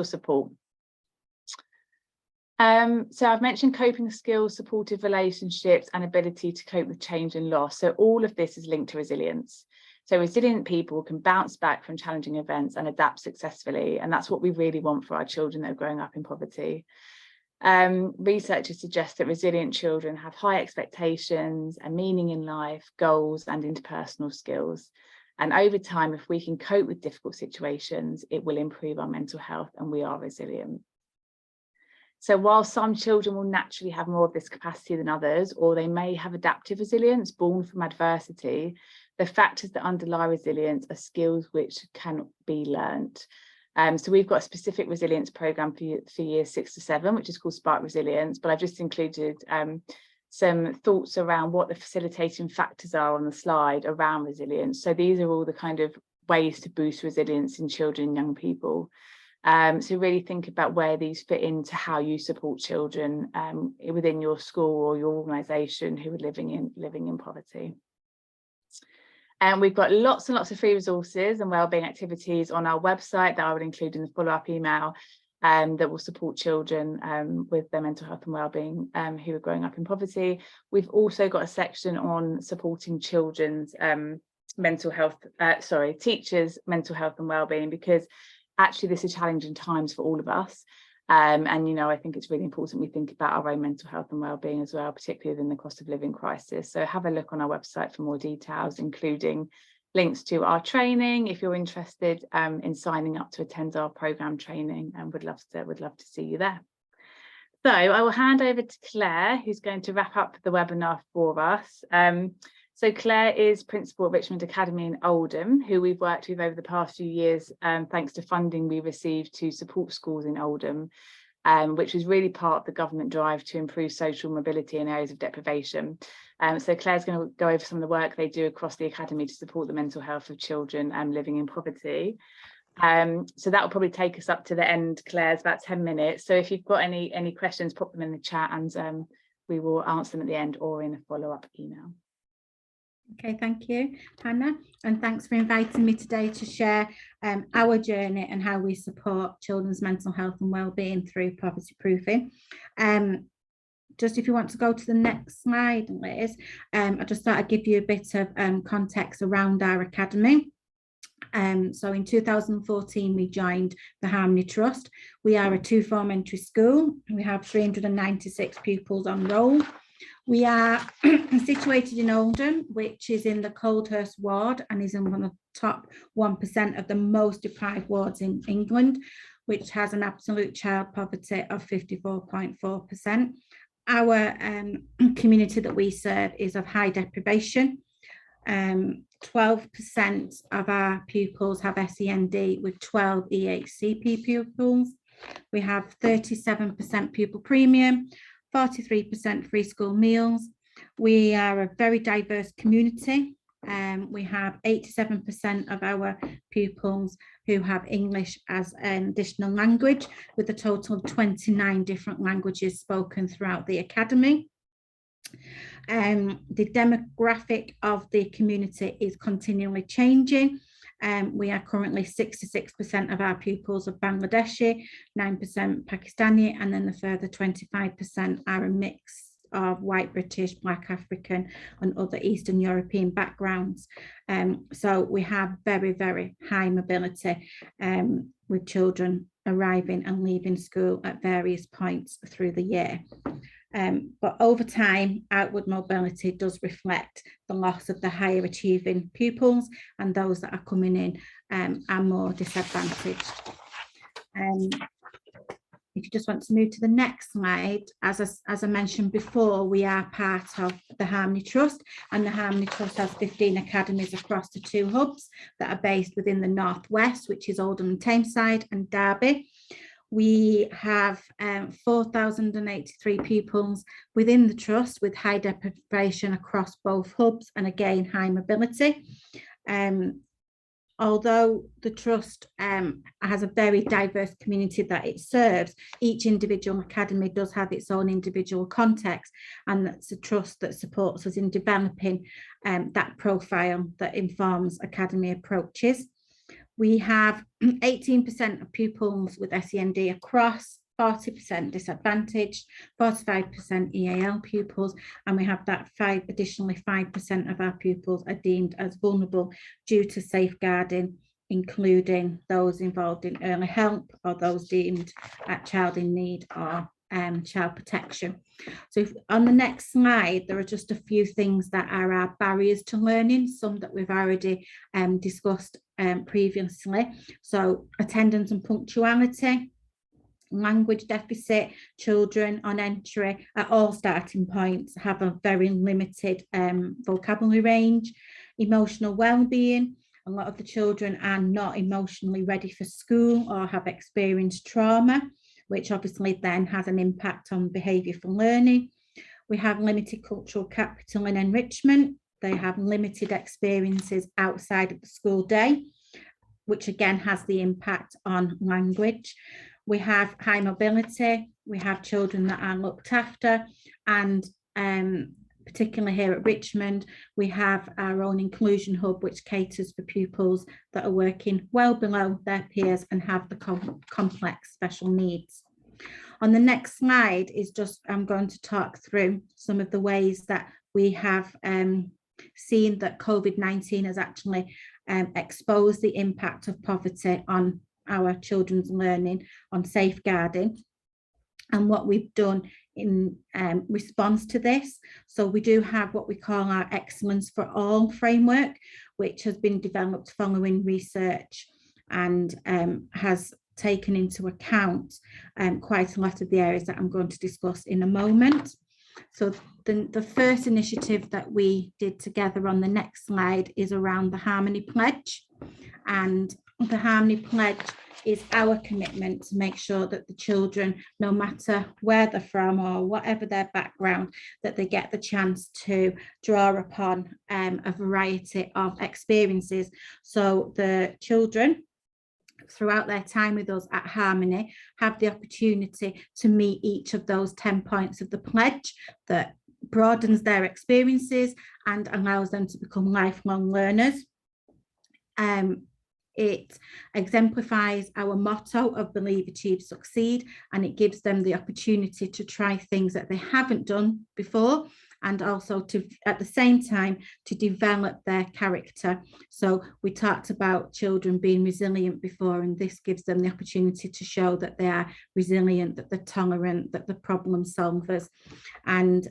support. So I've mentioned coping skills, supportive relationships, and ability to cope with change and loss. So all of this is linked to resilience. So resilient people can bounce back from challenging events and adapt successfully, and that's what we really want for our children that are growing up in poverty. Researchers suggest that resilient children have high expectations, a meaning in life, goals, and interpersonal skills. And over time, if we can cope with difficult situations, it will improve our mental health, and we are resilient. So while some children will naturally have more of this capacity than others, or they may have adaptive resilience born from adversity, the factors that underlie resilience are skills which can be learnt. So we've got a specific resilience programme for years 6 to 7, which is called Spark Resilience, but I've just included some thoughts around what the facilitating factors are on the slide around resilience. So these are all the kind of ways to boost resilience in children and young people. So really think about where these fit into how you support children within your school or your organisation who are living in poverty. And we've got lots and lots of free resources and wellbeing activities on our website that I would include in the follow-up email that will support children with their mental health and wellbeing who are growing up in poverty. We've also got a section on supporting children's teachers' mental health and wellbeing, because actually this is challenging times for all of us. And, you know, I think it's really important we think about our own mental health and wellbeing as well, particularly within the cost of living crisis. So have a look on our website for more details, including links to our training if you're interested in signing up to attend our programme training, and would love to see you there. So I will hand over to Claire, who's going to wrap up the webinar for us. So Claire is principal at Richmond Academy in Oldham, who we've worked with over the past few years, thanks to funding we received to support schools in Oldham, which was really part of the government drive to improve social mobility in areas of deprivation. So Claire's going to go over some of the work they do across the academy to support the mental health of children living in poverty. So that will probably take us up to the end, Claire. It's about 10 minutes. So if you've got any questions, pop them in the chat, and we will answer them at the end or in a follow-up email. Okay, thank you, Hannah, and thanks for inviting me today to share our journey and how we support children's mental health and wellbeing through poverty proofing. Just if you want to go to the next slide, Liz, I just thought I'd give you a bit of context around our academy. So in 2014, we joined the Harmony Trust. We are a 2-form entry school. We have 396 pupils on roll. We are situated in Oldham, which is in the Coldhurst ward and is in one of the top 1% of the most deprived wards in England, which has an absolute child poverty of 54.4%. Our community that we serve is of high deprivation. 12% of our pupils have SEND with 12 EHCP pupils. We have 37% pupil premium, 43% free school meals. We are a very diverse community. We have 87% of our pupils who have English as an additional language, with a total of 29 different languages spoken throughout the academy. The demographic of the community is continually changing. We are currently 66% of our pupils are Bangladeshi, 9% Pakistani, and then the further 25% are a mix of white British, Black African, and other Eastern European backgrounds. So we have very, very high mobility with children arriving and leaving school at various points through the year. But over time, outward mobility does reflect the loss of the higher achieving pupils, and those that are coming in are more disadvantaged. If you just want to move to the next slide, as I mentioned before, we are part of the Harmony Trust, and the Harmony Trust has 15 academies across the 2 hubs that are based within the Northwest, which is Oldham and Tameside and Derby. We have 4,083 pupils within the trust with high deprivation across both hubs, and again, high mobility. Although the trust has a very diverse community that it serves, each individual academy does have its own individual context, and that's a trust that supports us in developing that profile that informs academy approaches. We have 18% of pupils with SEND across, 40% disadvantaged, 45% EAL pupils, and we have that additionally 5% of our pupils are deemed as vulnerable due to safeguarding, including those involved in early help or those deemed child in need or child protection. So on the next slide, there are just a few things that are our barriers to learning, some that we've already discussed previously. So attendance and punctuality, language deficit, children on entry at all starting points have a very limited vocabulary range, emotional well-being. A lot of the children are not emotionally ready for school or have experienced trauma, which obviously then has an impact on behaviour for learning. We have limited cultural capital and enrichment. They have limited experiences outside of the school day, which again has the impact on language. We have high mobility. We have children that are looked after, and particularly here at Richmond, we have our own inclusion hub, which caters for pupils that are working well below their peers and have the complex special needs. On the next slide is just, I'm going to talk through some of the ways that we have seen that COVID-19 has actually exposed the impact of poverty on our children's learning, on safeguarding, and what we've done in response to this. So we do have what we call our Excellence for All framework, which has been developed following research and has taken into account quite a lot of the areas that I'm going to discuss in a moment. So the first initiative that we did together on the next slide is around the Harmony Pledge. And the Harmony Pledge is our commitment to make sure that the children, no matter where they're from or whatever their background, that they get the chance to draw upon a variety of experiences. So the children, throughout their time with us at Harmony, have the opportunity to meet each of those 10 points of the pledge that broadens their experiences and allows them to become lifelong learners. It exemplifies our motto of Believe, Achieve, Succeed, and it gives them the opportunity to try things that they haven't done before and also to, at the same time, to develop their character. So we talked about children being resilient before, and this gives them the opportunity to show that they are resilient, that they're tolerant, that they're problem solvers, and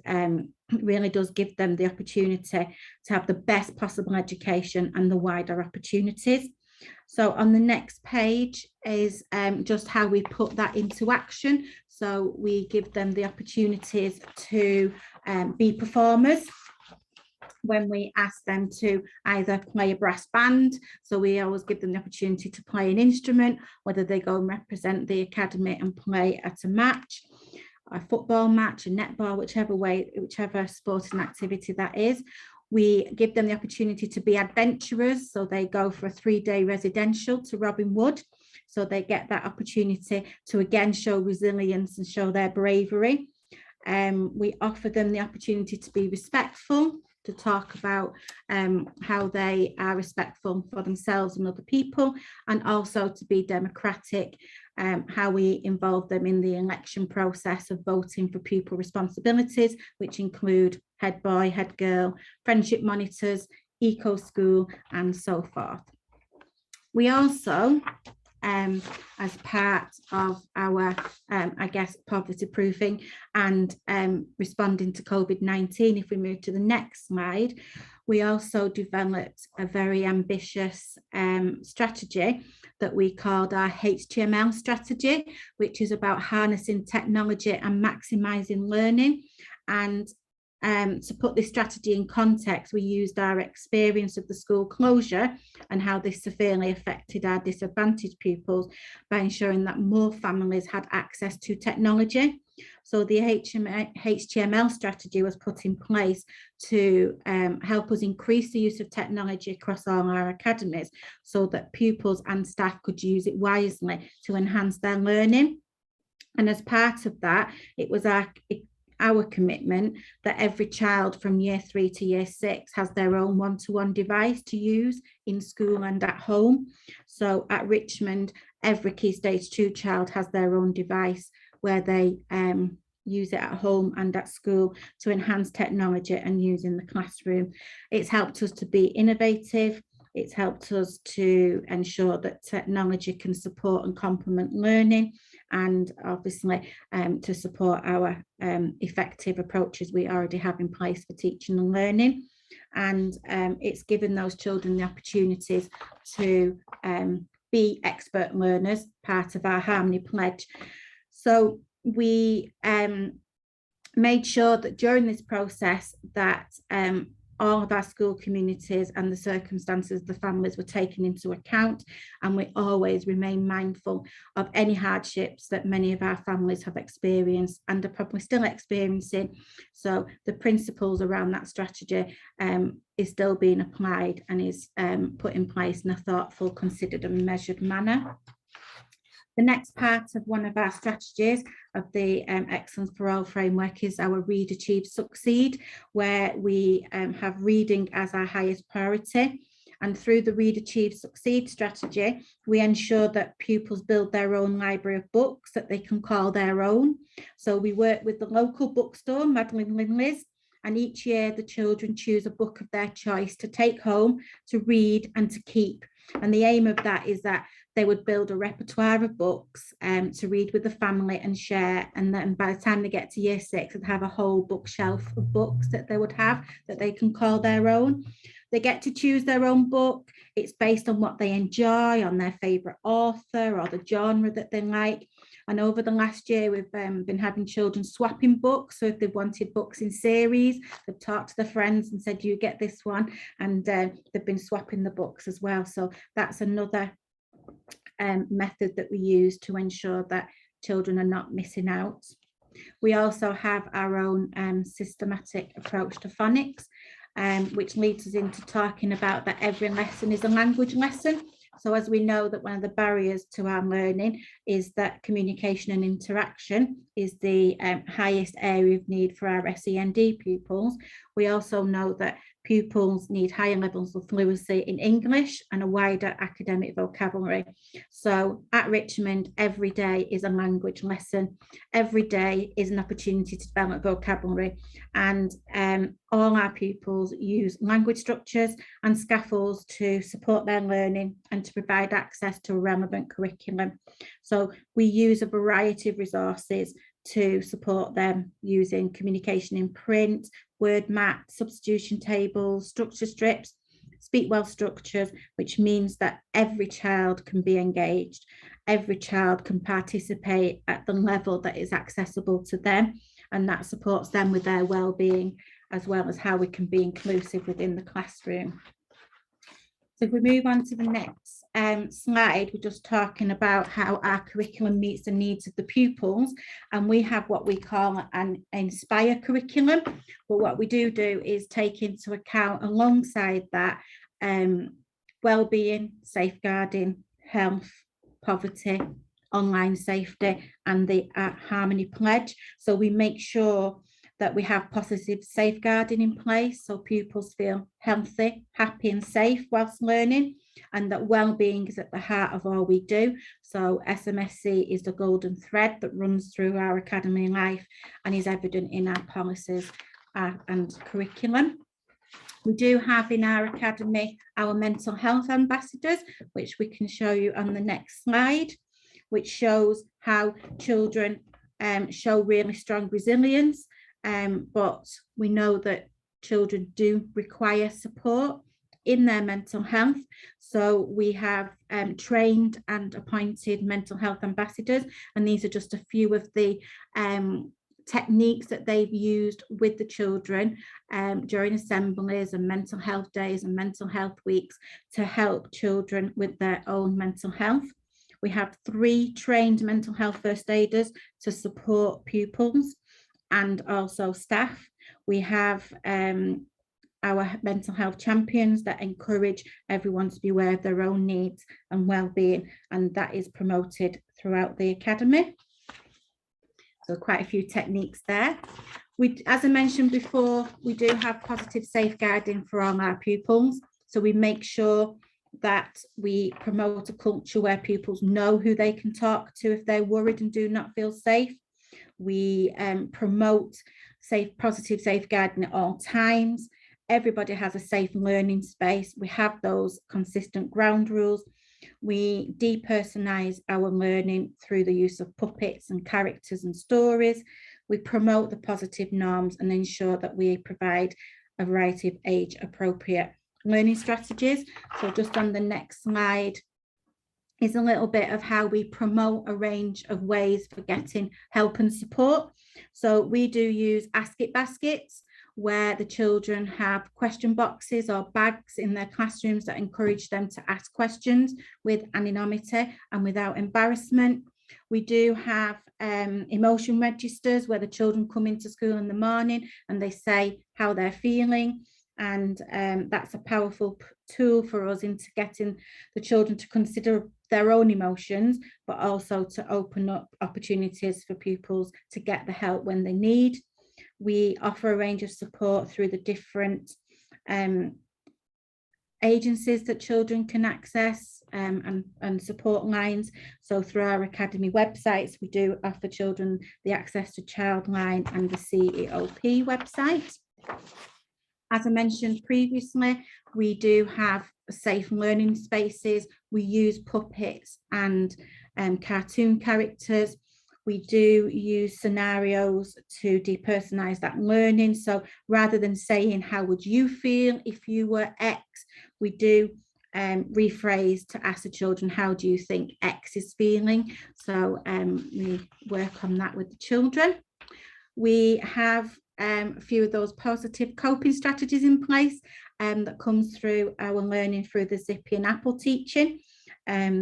really does give them the opportunity to have the best possible education and the wider opportunities. So on the next page is just how we put that into action. So we give them the opportunities to be performers when we ask them to either play a brass band. So we always give them the opportunity to play an instrument, whether they go and represent the academy and play at a match, a football match, a netball, whichever sporting activity that is. We give them the opportunity to be adventurers. So they go for a 3-day residential to Robin Wood. So they get that opportunity to again show resilience and show their bravery. We offer them the opportunity to be respectful, to talk about how they are respectful for themselves and other people, and also to be democratic, how we involve them in the election process of voting for pupil responsibilities, which include head boy, head girl, friendship monitors, eco school, and so forth. We also, as part of our, I guess, poverty proofing and responding to COVID-19, if we move to the next slide, we also developed a very ambitious strategy that we called our HTML strategy, which is about harnessing technology and maximising learning. And to put this strategy in context, we used our experience of the school closure and how this severely affected our disadvantaged pupils by ensuring that more families had access to technology. So the HTML strategy was put in place to help us increase the use of technology across all our academies so that pupils and staff could use it wisely to enhance their learning. And as part of that, it was our commitment that every child from year 3 to year 6 has their own one-to-one device to use in school and at home. So at Richmond, every Key Stage 2 child has their own device where they use it at home and at school to enhance technology and use in the classroom. It's helped us to be innovative. It's helped us to ensure that technology can support and complement learning, and obviously to support our effective approaches we already have in place for teaching and learning. And it's given those children the opportunities to be expert learners, part of our Harmony Pledge. So we made sure that during this process that all of our school communities and the circumstances of the families were taken into account, and we always remain mindful of any hardships that many of our families have experienced and are probably still experiencing. So the principles around that strategy is still being applied and is put in place in a thoughtful, considered and measured manner. The next part of one of our strategies of the Excellence for All framework is our Read, Achieve, Succeed, where we have reading as our highest priority. And through the Read, Achieve, Succeed strategy, we ensure that pupils build their own library of books that they can call their own. So we work with the local bookstore, Madeline Linley's, and each year the children choose a book of their choice to take home, to read and to keep. And the aim of that is that they would build a repertoire of books to read with the family and share. And then by the time they get to year 6, they'd have a whole bookshelf of books that they would have that they can call their own. They get to choose their own book. It's based on what they enjoy, on their favourite author or the genre that they like. And over the last year, we've been having children swapping books. So if they've wanted books in series, they've talked to their friends and said, you get this one. And they've been swapping the books as well. So that's another method that we use to ensure that children are not missing out. We also have our own systematic approach to phonics, which leads us into talking about that every lesson is a language lesson. So as we know that one of the barriers to our learning is that communication and interaction is the highest area of need for our SEND pupils, we also know that pupils need higher levels of fluency in English and a wider academic vocabulary. So at Richmond, every day is a language lesson. Every day is an opportunity to develop vocabulary, and all our pupils use language structures and scaffolds to support their learning and to provide access to a relevant curriculum. So we use a variety of resources to support them, using communication in print, word maps, substitution tables, structure strips, speak well structures, which means that every child can be engaged, every child can participate at the level that is accessible to them, and that supports them with their well-being, as well as how we can be inclusive within the classroom. So if we move on to the next slide, we're just talking about how our curriculum meets the needs of the pupils, and we have what we call an Inspire curriculum. But what we do is take into account alongside that well-being, safeguarding, health, poverty, online safety, and the Harmony Pledge. So we make sure that we have positive safeguarding in place so pupils feel healthy, happy and safe whilst learning, and that well-being is at the heart of all we do. So SMSC is the golden thread that runs through our academy life and is evident in our policies and curriculum. We do have in our academy our mental health ambassadors, which we can show you on the next slide, which shows how children show really strong resilience. But we know that children do require support in their mental health. So we have trained and appointed mental health ambassadors, and these are just a few of the techniques that they've used with the children during assemblies and mental health days and mental health weeks to help children with their own mental health. We have 3 trained mental health first aiders to support pupils and also staff. We have our mental health champions that encourage everyone to be aware of their own needs and well-being, and that is promoted throughout the academy. So quite a few techniques there. As I mentioned before, we do have positive safeguarding for all our pupils. So we make sure that we promote a culture where pupils know who they can talk to if they're worried and do not feel safe. We promote positive safeguarding at all times. Everybody has a safe learning space. We have those consistent ground rules. We depersonalize our learning through the use of puppets and characters and stories. We promote the positive norms and ensure that we provide a variety of age appropriate learning strategies. So just on the next slide is a little bit of how we promote a range of ways for getting help and support. So we do use Ask It baskets, where the children have question boxes or bags in their classrooms that encourage them to ask questions with anonymity and without embarrassment. We do have emotion registers where the children come into school in the morning and they say how they're feeling. And that's a powerful tool for us into getting the children to consider their own emotions, but also to open up opportunities for pupils to get the help when they need. We offer a range of support through the different agencies that children can access and support lines. So through our academy websites, we do offer children the access to Childline and the CEOP website. As I mentioned previously, we do have safe learning spaces. We use puppets and cartoon characters. We do use scenarios to depersonalize that learning. So rather than saying, how would you feel if you were X, we do rephrase to ask the children, how do you think X is feeling? So we work on that with the children. We have a few of those positive coping strategies in place that comes through our learning through the Zippy and Apple teaching.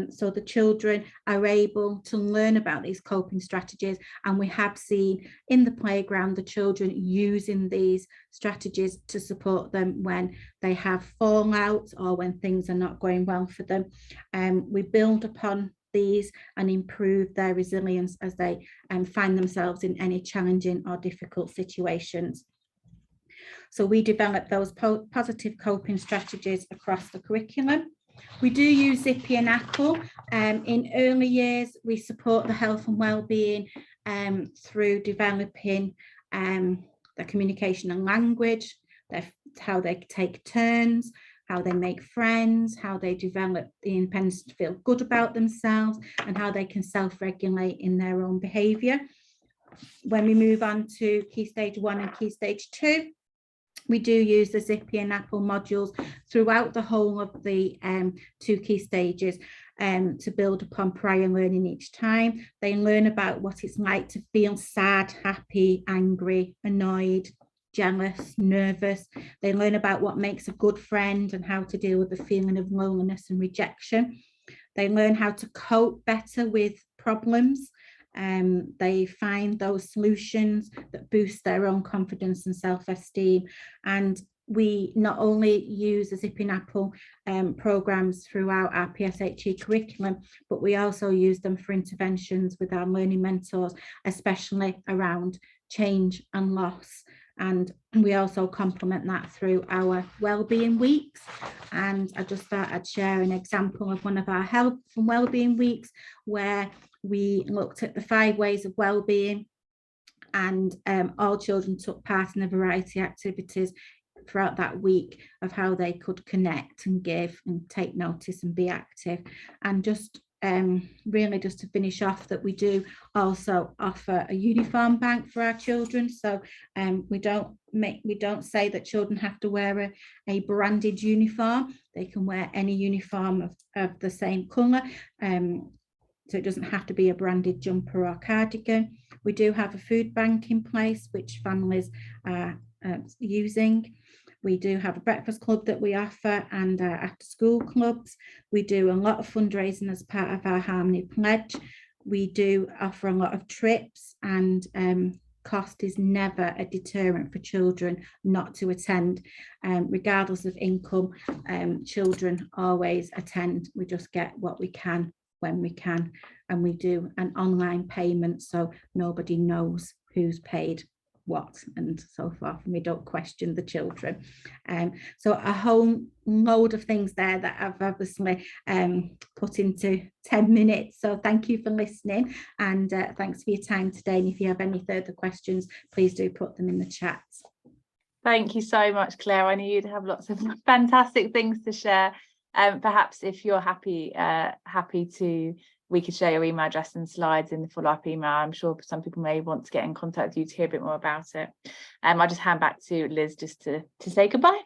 So the children are able to learn about these coping strategies, and we have seen in the playground the children using these strategies to support them when they have fallout or when things are not going well for them. We build upon these and improve their resilience as they find themselves in any challenging or difficult situations. So we develop those positive coping strategies across the curriculum. We do use Zippy and Apple. In early years, we support the health and wellbeing through developing their communication and language, how they take turns, how they make friends, how they develop the independence to feel good about themselves, and how they can self-regulate in their own behaviour. When we move on to Key Stage 1 and Key Stage 2, we do use the Zippy and Apple modules throughout the whole of the 2 key stages to build upon prior learning each time. They learn about what it's like to feel sad, happy, angry, annoyed, jealous, nervous. They learn about what makes a good friend and how to deal with the feeling of loneliness and rejection. They learn how to cope better with problems. They find those solutions that boost their own confidence and self-esteem. And we not only use the Zippy and Apple programs throughout our PSHE curriculum, but we also use them for interventions with our learning mentors, especially around change and loss. And we also complement that through our wellbeing weeks. And I just thought I'd share an example of one of our health and wellbeing weeks where we looked at the 5 ways of wellbeing, and all children took part in a variety of activities throughout that week of how they could connect and give and take notice and be active. And just really just to finish off, that we do also offer a uniform bank for our children. So we don't say that children have to wear a branded uniform. They can wear any uniform of the same colour. So it doesn't have to be a branded jumper or cardigan. We do have a food bank in place, which families are using. We do have a breakfast club that we offer, and after school clubs. We do a lot of fundraising as part of our Harmony Pledge. We do offer a lot of trips, and cost is never a deterrent for children not to attend. Regardless of income, children always attend. We just get what we can when we can, and we do an online payment so nobody knows who's paid what and so forth, and we don't question the children. So a whole load of things there that I've obviously put into 10 minutes. So thank you for listening, and thanks for your time today. And if you have any further questions, please do put them in the chat. Thank you so much, Claire. I knew you'd have lots of fantastic things to share. Perhaps if you're happy to, we could share your email address and slides in the follow-up email. I'm sure some people may want to get in contact with you to hear a bit more about it. I'll just hand back to Liz just to say goodbye.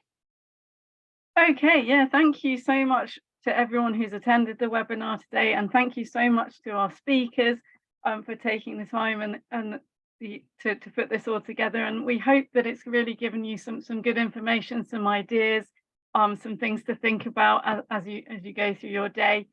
Okay, yeah, thank you so much to everyone who's attended the webinar today, and thank you so much to our speakers for taking the time to put this all together. And we hope that it's really given you some good information, some ideas, some things to think about as you go through your day.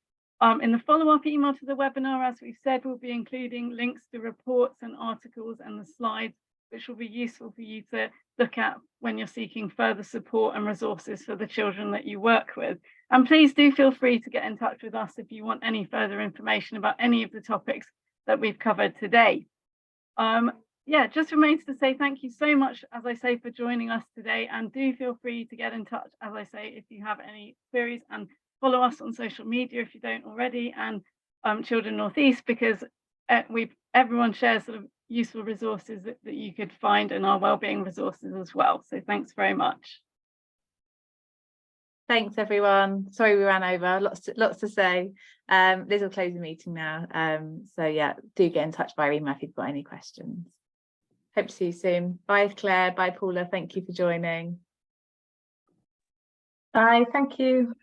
In the follow-up email to the webinar, as we've said, we'll be including links to reports and articles and the slides, which will be useful for you to look at when you're seeking further support and resources for the children that you work with. And please do feel free to get in touch with us if you want any further information about any of the topics that we've covered today. Yeah, just remains to say thank you so much, as I say, for joining us today, and do feel free to get in touch, as I say, if you have any queries, and follow us on social media if you don't already, and Children North East, because everyone shares sort of useful resources that you could find in our wellbeing resources as well. So thanks very much. Thanks everyone. Sorry we ran over. Lots to say. Liz will close the meeting now. So yeah, do get in touch via email if you've got any questions. Hope to see you soon. Bye Claire. Bye Paula. Thank you for joining. Bye. Thank you.